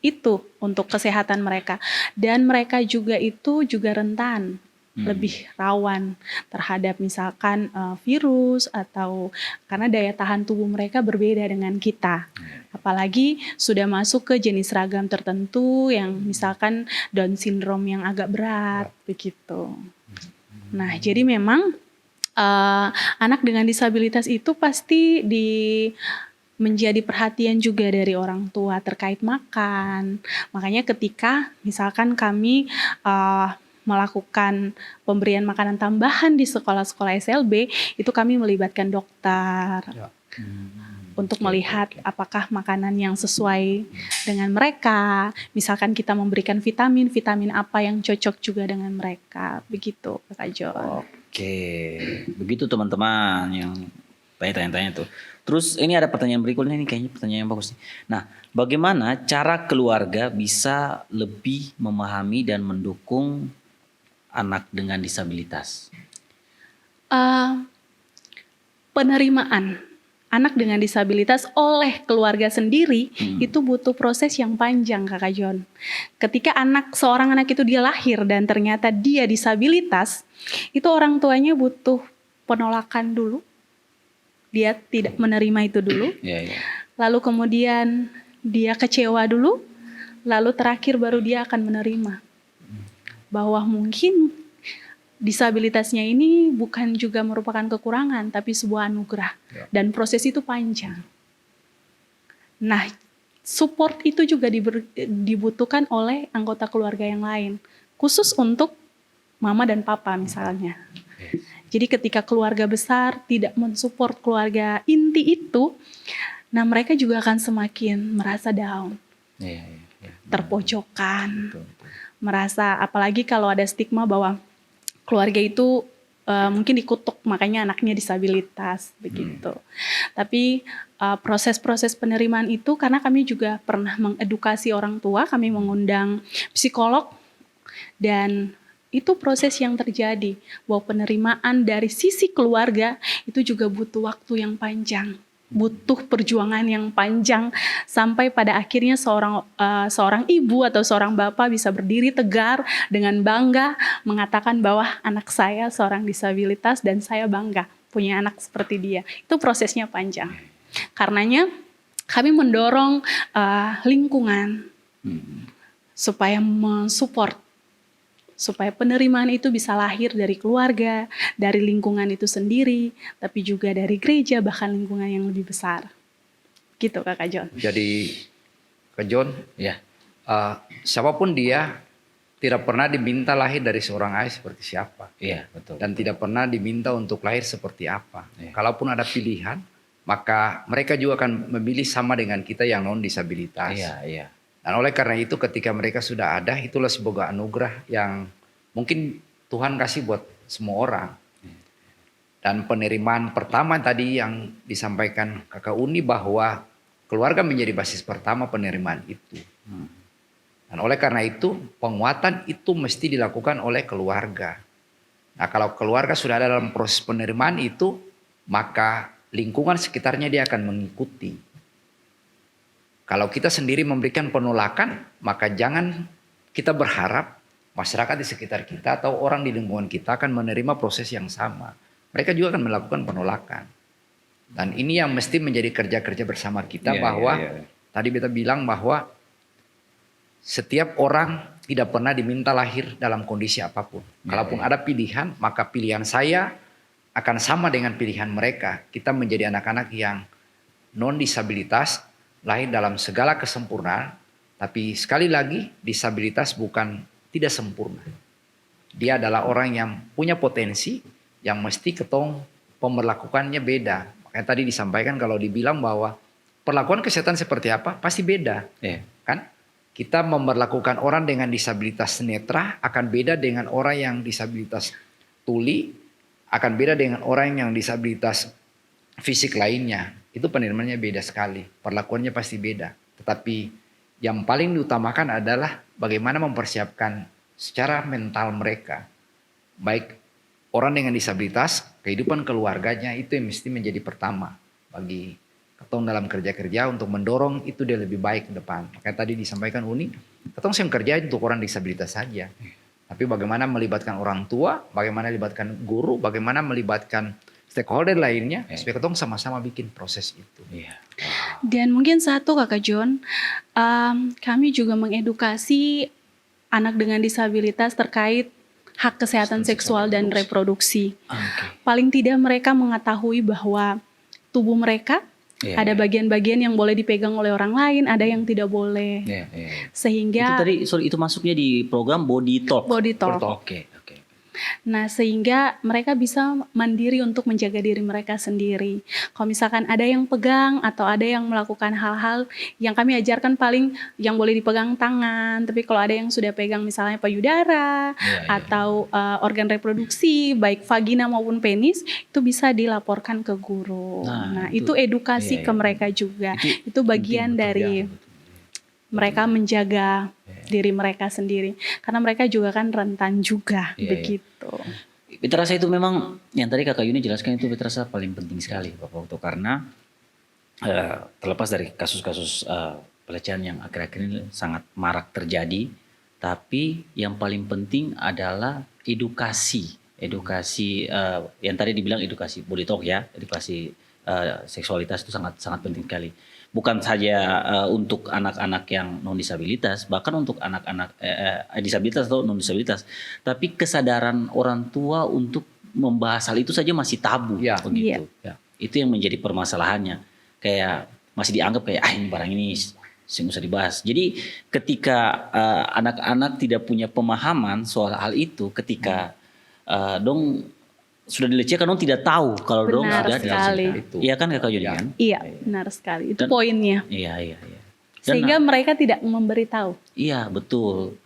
itu untuk kesehatan mereka, dan mereka juga itu juga rentan, lebih rawan terhadap misalkan virus, atau karena daya tahan tubuh mereka berbeda dengan kita. Apalagi sudah masuk ke jenis seragam tertentu yang misalkan Down syndrome yang agak berat begitu. Nah, jadi memang anak dengan disabilitas itu pasti menjadi perhatian juga dari orang tua terkait makan. Makanya ketika misalkan kami melakukan pemberian makanan tambahan di sekolah-sekolah SLB, itu kami melibatkan dokter. Untuk melihat apakah makanan yang sesuai dengan mereka. Misalkan kita memberikan vitamin apa yang cocok juga dengan mereka. Begitu, Kak John. Oke, begitu teman-teman yang tanya-tanya tuh. Terus ini ada pertanyaan berikutnya, ini kayaknya pertanyaan yang bagus nih. Nah, bagaimana cara keluarga bisa lebih memahami dan mendukung anak dengan disabilitas? Penerimaan anak dengan disabilitas oleh keluarga sendiri itu butuh proses yang panjang, Kakak John. Ketika seorang anak itu dia lahir dan ternyata dia disabilitas, itu orang tuanya butuh penolakan dulu. Dia tidak menerima itu dulu. Lalu kemudian dia kecewa dulu, lalu terakhir baru dia akan menerima bahwa mungkin disabilitasnya ini bukan juga merupakan kekurangan, tapi sebuah anugerah. Dan proses itu panjang. Nah, support itu juga dibutuhkan oleh anggota keluarga yang lain. Khusus untuk mama dan papa misalnya. Jadi ketika keluarga besar tidak mensupport keluarga inti itu, nah mereka juga akan semakin merasa down. Terpojokan. Merasa, apalagi kalau ada stigma bahwa keluarga itu mungkin dikutuk, makanya anaknya disabilitas begitu. Tapi proses-proses penerimaan itu, karena kami juga pernah mengedukasi orang tua, kami mengundang psikolog dan Itu proses yang terjadi, bahwa penerimaan dari sisi keluarga itu juga butuh waktu yang panjang, butuh perjuangan yang panjang, sampai pada akhirnya seorang ibu atau seorang bapak bisa berdiri tegar dengan bangga mengatakan bahwa anak saya seorang disabilitas dan saya bangga punya anak seperti dia. Itu prosesnya panjang. Karenanya kami mendorong lingkungan supaya mensupport, supaya penerimaan itu bisa lahir dari keluarga, dari lingkungan itu sendiri, tapi juga dari gereja, bahkan lingkungan yang lebih besar. Gitu Kakak John. Jadi Kak John, Ya. siapapun dia tidak pernah diminta lahir dari seorang ayah seperti siapa. Iya, betul. Dan tidak pernah diminta untuk lahir seperti apa. Iya. Kalaupun ada pilihan, maka mereka juga akan memilih sama dengan kita yang non disabilitas. Iya. Dan oleh karena itu ketika mereka sudah ada, itulah sebuah anugerah yang mungkin Tuhan kasih buat semua orang. Dan penerimaan pertama tadi yang disampaikan Kakak Uni bahwa keluarga menjadi basis pertama penerimaan itu. Dan oleh karena itu penguatan itu mesti dilakukan oleh keluarga. Nah kalau keluarga sudah ada dalam proses penerimaan itu, maka lingkungan sekitarnya dia akan mengikuti. Kalau kita sendiri memberikan penolakan, maka jangan kita berharap masyarakat di sekitar kita atau orang di lingkungan kita akan menerima proses yang sama. Mereka juga akan melakukan penolakan. Dan ini yang mesti menjadi kerja-kerja bersama kita bahwa tadi kita bilang bahwa setiap orang tidak pernah diminta lahir dalam kondisi apapun. Kalaupun ada pilihan, maka pilihan saya akan sama dengan pilihan mereka. Kita menjadi anak-anak yang non disabilitas, lahir dalam segala kesempurnaan, tapi sekali lagi disabilitas bukan tidak sempurna. Dia adalah orang yang punya potensi yang mesti ketong pemberlakukannya beda. Makanya tadi disampaikan kalau dibilang bahwa perlakuan kesehatan seperti apa pasti beda. Kan? Kita memperlakukan orang dengan disabilitas netra akan beda dengan orang yang disabilitas tuli, akan beda dengan orang yang disabilitas fisik lainnya. Itu penerimaannya beda sekali. Perlakuannya pasti beda. Tetapi yang paling diutamakan adalah bagaimana mempersiapkan secara mental mereka. Baik orang dengan disabilitas, kehidupan keluarganya itu yang mesti menjadi pertama bagi ketong dalam kerja-kerja untuk mendorong itu dia lebih baik ke depan. Makanya tadi disampaikan Uni, ketong yang kerja untuk orang disabilitas saja. Tapi bagaimana melibatkan orang tua, bagaimana melibatkan guru, bagaimana melibatkan stakeholder lainnya, supaya ketong sama-sama bikin proses itu. Dan mungkin satu Kakak John, kami juga mengedukasi anak dengan disabilitas terkait hak kesehatan seksual dan reproduksi. Paling tidak mereka mengetahui bahwa tubuh mereka ada bagian-bagian yang boleh dipegang oleh orang lain, ada yang tidak boleh. Sehingga itu masuknya di program Body Talk. Body Talk. Oke. Nah, sehingga mereka bisa mandiri untuk menjaga diri mereka sendiri. Kalau misalkan ada yang pegang atau ada yang melakukan hal-hal yang kami ajarkan, paling yang boleh dipegang tangan, tapi kalau ada yang sudah pegang misalnya payudara atau organ reproduksi, baik vagina maupun penis, itu bisa dilaporkan ke guru. Nah, itu edukasi ke mereka juga. Itu bagian dari mereka menjaga diri mereka sendiri, karena mereka juga kan rentan juga begitu. Beta rasa itu memang yang tadi Kakak Yuni jelaskan itu beta rasa paling penting sekali Bapak Uto, karena terlepas dari kasus-kasus pelecehan yang akhir-akhir ini sangat marak terjadi, tapi yang paling penting adalah edukasi yang tadi dibilang edukasi body talk edukasi seksualitas itu sangat penting sekali. Bukan saja untuk anak-anak yang non disabilitas, bahkan untuk anak-anak disabilitas atau non disabilitas, tapi kesadaran orang tua untuk membahas hal itu saja masih tabu, begitu. Itu yang menjadi permasalahannya. Kayak masih dianggap kayak ini barang ini nggak usah dibahas. Jadi ketika anak-anak tidak punya pemahaman soal hal itu, ketika dong sudah dilecehkan, dong tidak tahu kalau dong sudah dilecehkan. Iya kan Kakak Yuni kan? Iya, benar sekali. Itu poinnya. Iya. Sehingga mereka tidak memberitahu. Iya, betul.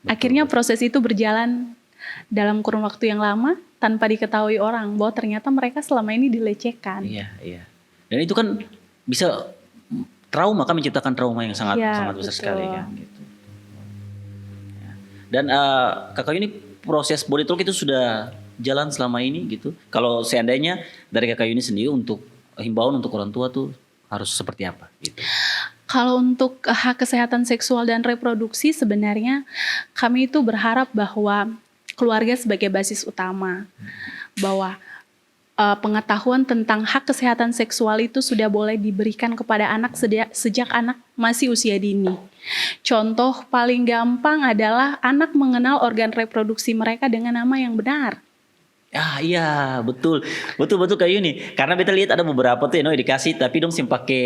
Akhirnya proses itu berjalan dalam kurun waktu yang lama tanpa diketahui orang bahwa ternyata mereka selama ini dilecehkan. Iya. Dan itu kan bisa trauma, kan menciptakan trauma yang sangat besar sekali kan gitu. Dan Kakak Yuni proses body talk itu sudah jalan selama ini gitu? Kalau seandainya dari Kakak Yuni sendiri untuk himbauan untuk orang tua tuh harus seperti apa gitu? Kalau untuk hak kesehatan seksual dan reproduksi sebenarnya kami itu berharap bahwa keluarga sebagai basis utama, bahwa pengetahuan tentang hak kesehatan seksual itu sudah boleh diberikan kepada anak sejak anak masih usia dini. Contoh paling gampang adalah anak mengenal organ reproduksi mereka dengan nama yang benar. Ah iya betul Kak Yuni, karena beta lihat ada beberapa tuh dikasih tapi dong sih pakai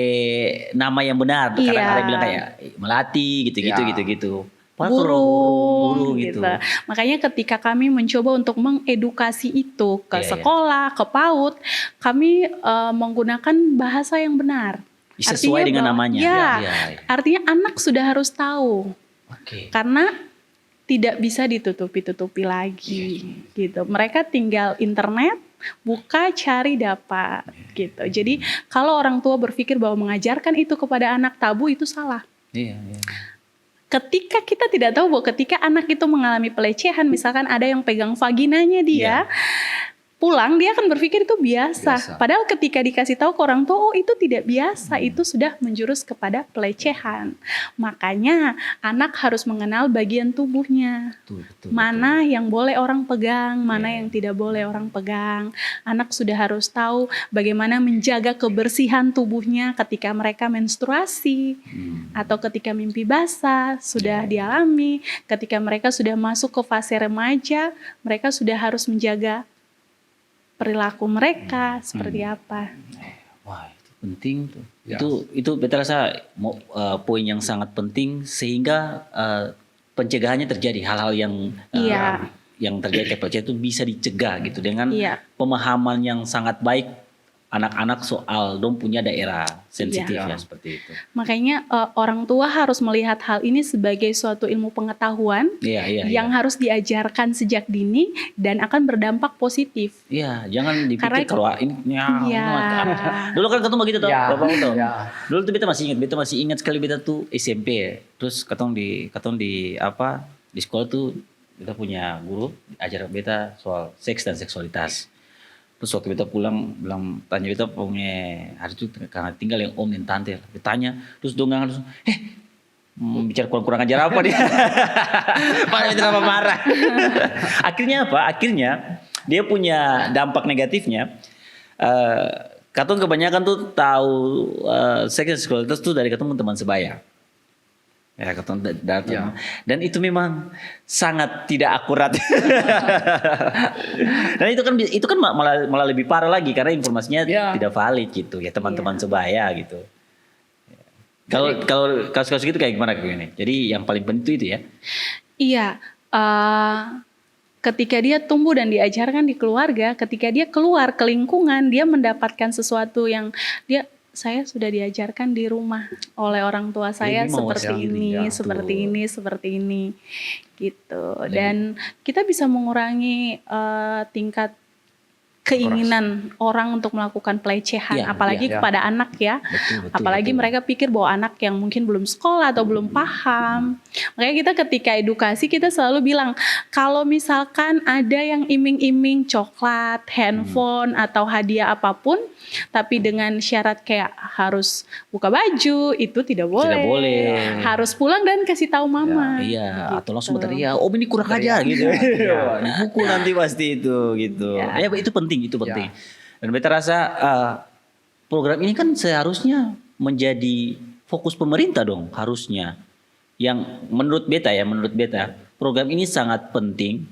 nama yang benar. Kadang Iya. ada bilang kayak melati gitu-gitu Ya. gitu-gitu. Burung gitu. gitu. Makanya ketika kami mencoba untuk mengedukasi itu ke Iya, iya. sekolah, ke PAUD, kami menggunakan bahasa yang benar. Sesuai dengan namanya. Ya, Iya, iya. artinya anak sudah harus tahu. Oke. Karena tidak bisa ditutupi-tutupi lagi gitu. Mereka tinggal internet, buka, cari, dapat gitu. Jadi kalau orang tua berpikir bahwa mengajarkan itu kepada anak tabu itu salah. Iya, iya. Ketika kita tidak tahu bahwa ketika anak itu mengalami pelecehan, misalkan ada yang pegang vaginanya dia, pulang dia akan berpikir itu biasa. Padahal ketika dikasih tahu ke orang tua, oh itu tidak biasa, itu sudah menjurus kepada pelecehan. Makanya anak harus mengenal bagian tubuhnya. Betul. Mana yang boleh orang pegang, mana yang tidak boleh orang pegang. Anak sudah harus tahu bagaimana menjaga kebersihan tubuhnya ketika mereka menstruasi atau ketika mimpi basah sudah dialami, ketika mereka sudah masuk ke fase remaja, mereka sudah harus menjaga perilaku mereka seperti apa. Wah, itu penting tuh. Ya. Itu beta rasa poin yang sangat penting sehingga pencegahannya terjadi hal-hal yang Iya. yang terjadi kayak pelecehan itu bisa dicegah gitu dengan Iya. pemahaman yang sangat baik anak-anak soal dong punya daerah sensitif Iya. ya seperti itu. Makanya orang tua harus melihat hal ini sebagai suatu ilmu pengetahuan Iya. yang harus diajarkan sejak dini dan akan berdampak positif. Iya, jangan dipikir Karena- kalau ini Iya. Dulu kan ketemu begitu toh, Ya, Bapak tuh. ya. Dulu tuh beta masih ingat sekali beta tuh SMP ya. Terus katong di apa? Di sekolah tuh beta punya guru ajar beta soal seks dan seksualitas. Terus waktu beta pulang tanya beta punya hari itu karena tinggal yang om dan tante. Ditanya terus dongeng langsung, bicara kurang ajar apa dia? Malah beta tambah marah. Akhirnya apa? Akhirnya dia punya dampak negatifnya. Katong kebanyakan tuh tahu seks dan seksualitas tuh dari ketemu teman sebaya. Ya ketemu datang. Dan itu memang sangat tidak akurat. Dan itu kan malah lebih parah lagi karena informasinya tidak valid gitu ya teman-teman sebaya gitu. Kalau kasus-kasus gitu kayak gimana ini? Jadi yang paling penting itu ya. Iya, ketika dia tumbuh dan diajarkan di keluarga, ketika dia keluar ke lingkungan, dia mendapatkan sesuatu yang saya sudah diajarkan di rumah oleh orang tua saya seperti ini, gitu. Dan kita bisa mengurangi tingkat keinginan orang untuk melakukan pelecehan, apalagi kepada anak ya. Betul, apalagi mereka pikir bahwa anak yang mungkin belum sekolah atau belum paham. Makanya kita ketika edukasi kita selalu bilang, kalau misalkan ada yang iming-iming coklat, handphone atau hadiah apapun, tapi dengan syarat kayak harus buka baju, itu tidak boleh. Tidak boleh. Harus pulang dan kasih tahu mama. Iya, gitu. atau langsung berteriak, "Oh, ini kurang aja," gitu. Dipukul nanti pasti itu gitu. Ya, itu penting. Dan beta rasa program ini kan seharusnya menjadi fokus pemerintah dong, harusnya. Yang menurut beta program ini sangat penting.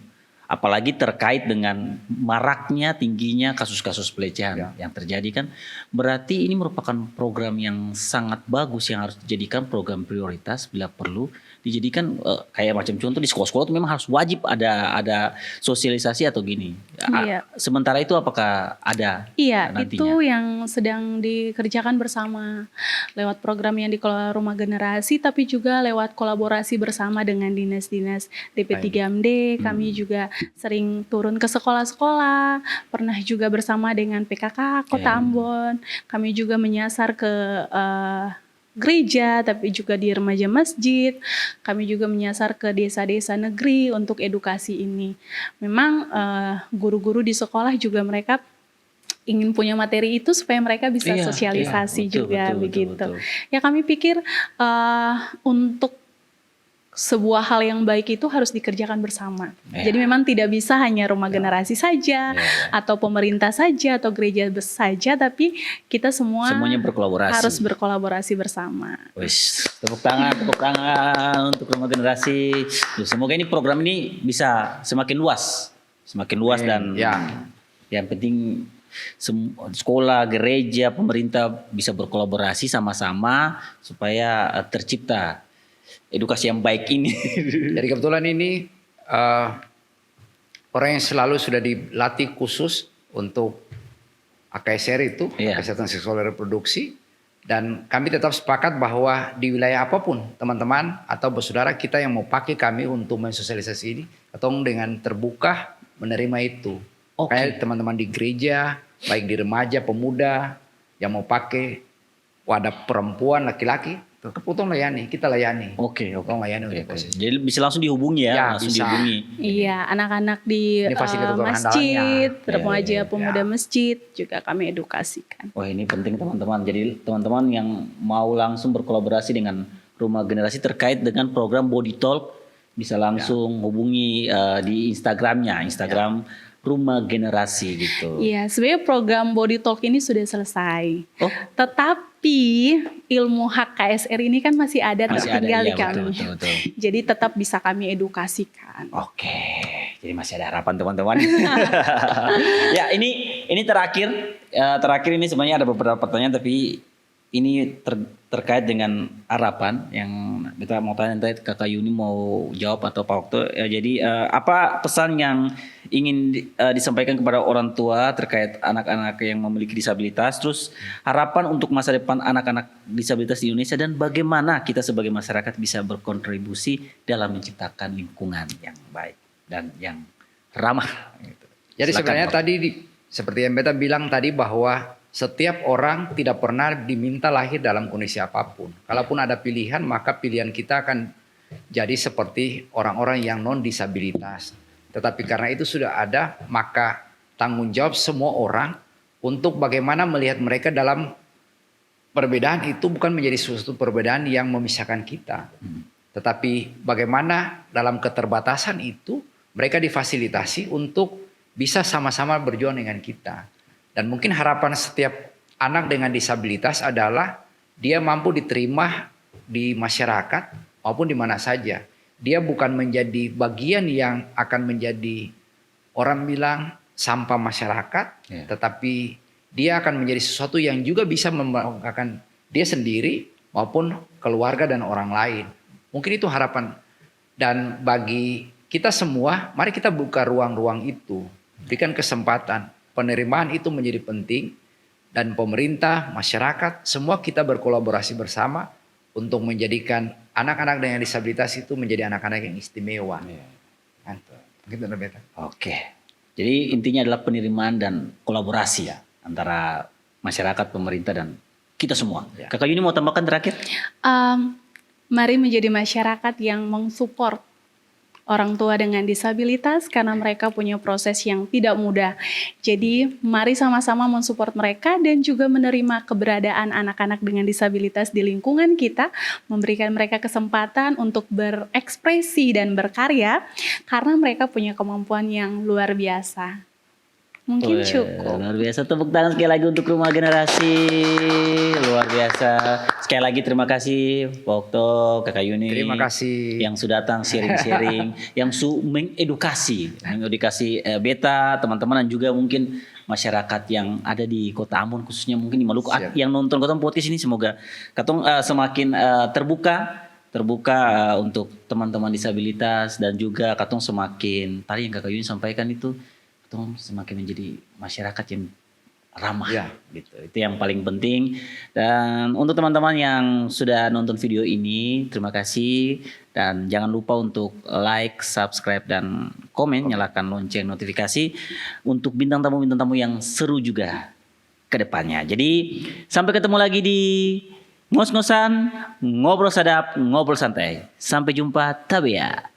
Apalagi terkait dengan maraknya tingginya kasus-kasus pelecehan yang terjadi kan, berarti ini merupakan program yang sangat bagus yang harus dijadikan program prioritas bila perlu dijadikan kayak macam contoh di sekolah-sekolah itu memang harus wajib ada sosialisasi atau gini. Iya. Sementara itu apakah ada? Iya, nantinya? itu yang sedang dikerjakan bersama lewat program yang dikelola Rumah Generasi, tapi juga lewat kolaborasi bersama dengan dinas-dinas DP3MD. Kami juga sering turun ke sekolah-sekolah, pernah juga bersama dengan PKK Kota Ambon. Kami juga menyasar ke gereja, tapi juga di remaja masjid. Kami juga menyasar ke desa-desa negeri untuk edukasi ini. Memang guru-guru di sekolah juga mereka ingin punya materi itu supaya mereka bisa Iya, sosialisasi betul, juga betul, begitu. betul. Ya kami pikir untuk sebuah hal yang baik itu harus dikerjakan bersama. Iya. Jadi memang tidak bisa hanya rumah generasi saja, Iya. atau pemerintah saja, atau gereja saja, tapi kita semua Semuanya berkolaborasi. harus berkolaborasi bersama. Wis, tepuk tangan untuk rumah generasi. Semoga ini program ini bisa semakin luas dan Ya. yang penting sekolah, gereja, pemerintah bisa berkolaborasi sama-sama supaya tercipta edukasi yang baik ini. Jadi kebetulan ini orang yang selalu sudah dilatih khusus untuk AKSR itu, Iya. kesehatan seksual dan reproduksi. Dan kami tetap sepakat bahwa di wilayah apapun teman-teman atau bersaudara kita yang mau pakai kami untuk mensosialisasi ini, atau dengan terbuka menerima itu. Oke. Kayak teman-teman di gereja, baik di remaja, pemuda yang mau pakai wadah perempuan, laki-laki, tetap utang layani, kita layani. Oke. Utang layani untuk proses. Jadi bisa langsung dihubungi ya, Ya, langsung bisa. dihubungi. Iya, anak-anak di Ini fasilitator masjid, andalannya. remaja Iya, pemuda masjid juga kami edukasikan. Wah, ini penting teman-teman. Jadi teman-teman yang mau langsung berkolaborasi dengan Rumah Generasi terkait dengan program Body Talk bisa langsung hubungi di Instagramnya, Instagram Rumah Generasi gitu. Iya, sebenarnya program Body Talk ini sudah selesai. Oh, Tetapi ilmu HKSR ini kan masih ada masih ada tertinggal ya, di kami. betul. Jadi tetap bisa kami edukasikan. Oke, jadi masih ada harapan teman-teman. Ya, ini terakhir. Terakhir ini sebenarnya ada beberapa pertanyaan, tapi ini terkait dengan harapan yang kita mau tanya, nanti Kakak Yuni mau jawab atau Pak Okto. Ya, jadi apa pesan yang ingin disampaikan kepada orang tua terkait anak-anak yang memiliki disabilitas, terus harapan untuk masa depan anak-anak disabilitas di Indonesia, dan bagaimana kita sebagai masyarakat bisa berkontribusi dalam menciptakan lingkungan yang baik dan yang ramah. Gitu. Jadi Silakan, sebenarnya Pak. tadi seperti yang Beta bilang tadi bahwa setiap orang tidak pernah diminta lahir dalam kondisi apapun. Kalaupun ada pilihan, maka pilihan kita akan jadi seperti orang-orang yang non disabilitas. Tetapi karena itu sudah ada, maka tanggung jawab semua orang untuk bagaimana melihat mereka dalam perbedaan itu bukan menjadi suatu perbedaan yang memisahkan kita. Tetapi bagaimana dalam keterbatasan itu mereka difasilitasi untuk bisa sama-sama berjuang dengan kita. Dan mungkin harapan setiap anak dengan disabilitas adalah dia mampu diterima di masyarakat maupun di mana saja. Dia bukan menjadi bagian yang akan menjadi orang bilang sampah masyarakat, tetapi dia akan menjadi sesuatu yang juga bisa membanggakan dia sendiri maupun keluarga dan orang lain. Mungkin itu harapan. Dan bagi kita semua, mari kita buka ruang-ruang itu. Berikan kesempatan. Penerimaan itu menjadi penting. Dan pemerintah, masyarakat, semua kita berkolaborasi bersama untuk menjadikan anak-anak dengan disabilitas itu menjadi anak-anak yang istimewa. Kan? Begitu, Beta. Oke. Jadi intinya adalah penerimaan dan kolaborasi ya antara masyarakat, pemerintah, dan kita semua. Ya. Kakak Yuni mau tambahkan terakhir? Mari menjadi masyarakat yang mensupport orang tua dengan disabilitas karena mereka punya proses yang tidak mudah. Jadi mari sama-sama mensupport mereka dan juga menerima keberadaan anak-anak dengan disabilitas di lingkungan kita, memberikan mereka kesempatan untuk berekspresi dan berkarya karena mereka punya kemampuan yang luar biasa. Mungkin cukup. Luar biasa, tepuk tangan sekali lagi untuk Rumah Generasi. Luar biasa. Sekali lagi terima kasih Pak Okto, Kakak Yuni. Terima kasih. Yang sudah datang sharing-sharing, yang mengedukasi Beta, teman-teman, dan juga mungkin masyarakat yang ada di Kota Ambon, khususnya mungkin di Maluku. Siap. Yang nonton Kota Podcast ini semoga Katong semakin terbuka untuk teman-teman disabilitas, dan juga Katong semakin tadi yang Kakak Yuni sampaikan itu, Katong semakin menjadi masyarakat yang ramah, Ya. gitu. Itu yang paling penting. Dan untuk teman-teman yang sudah nonton video ini, terima kasih, dan jangan lupa untuk like, subscribe, dan komen, nyalakan lonceng notifikasi untuk bintang tamu yang seru juga ke depannya. Jadi sampai ketemu lagi di ngos-ngosan, ngobrol sadap, ngobrol santai. Sampai jumpa, tabea.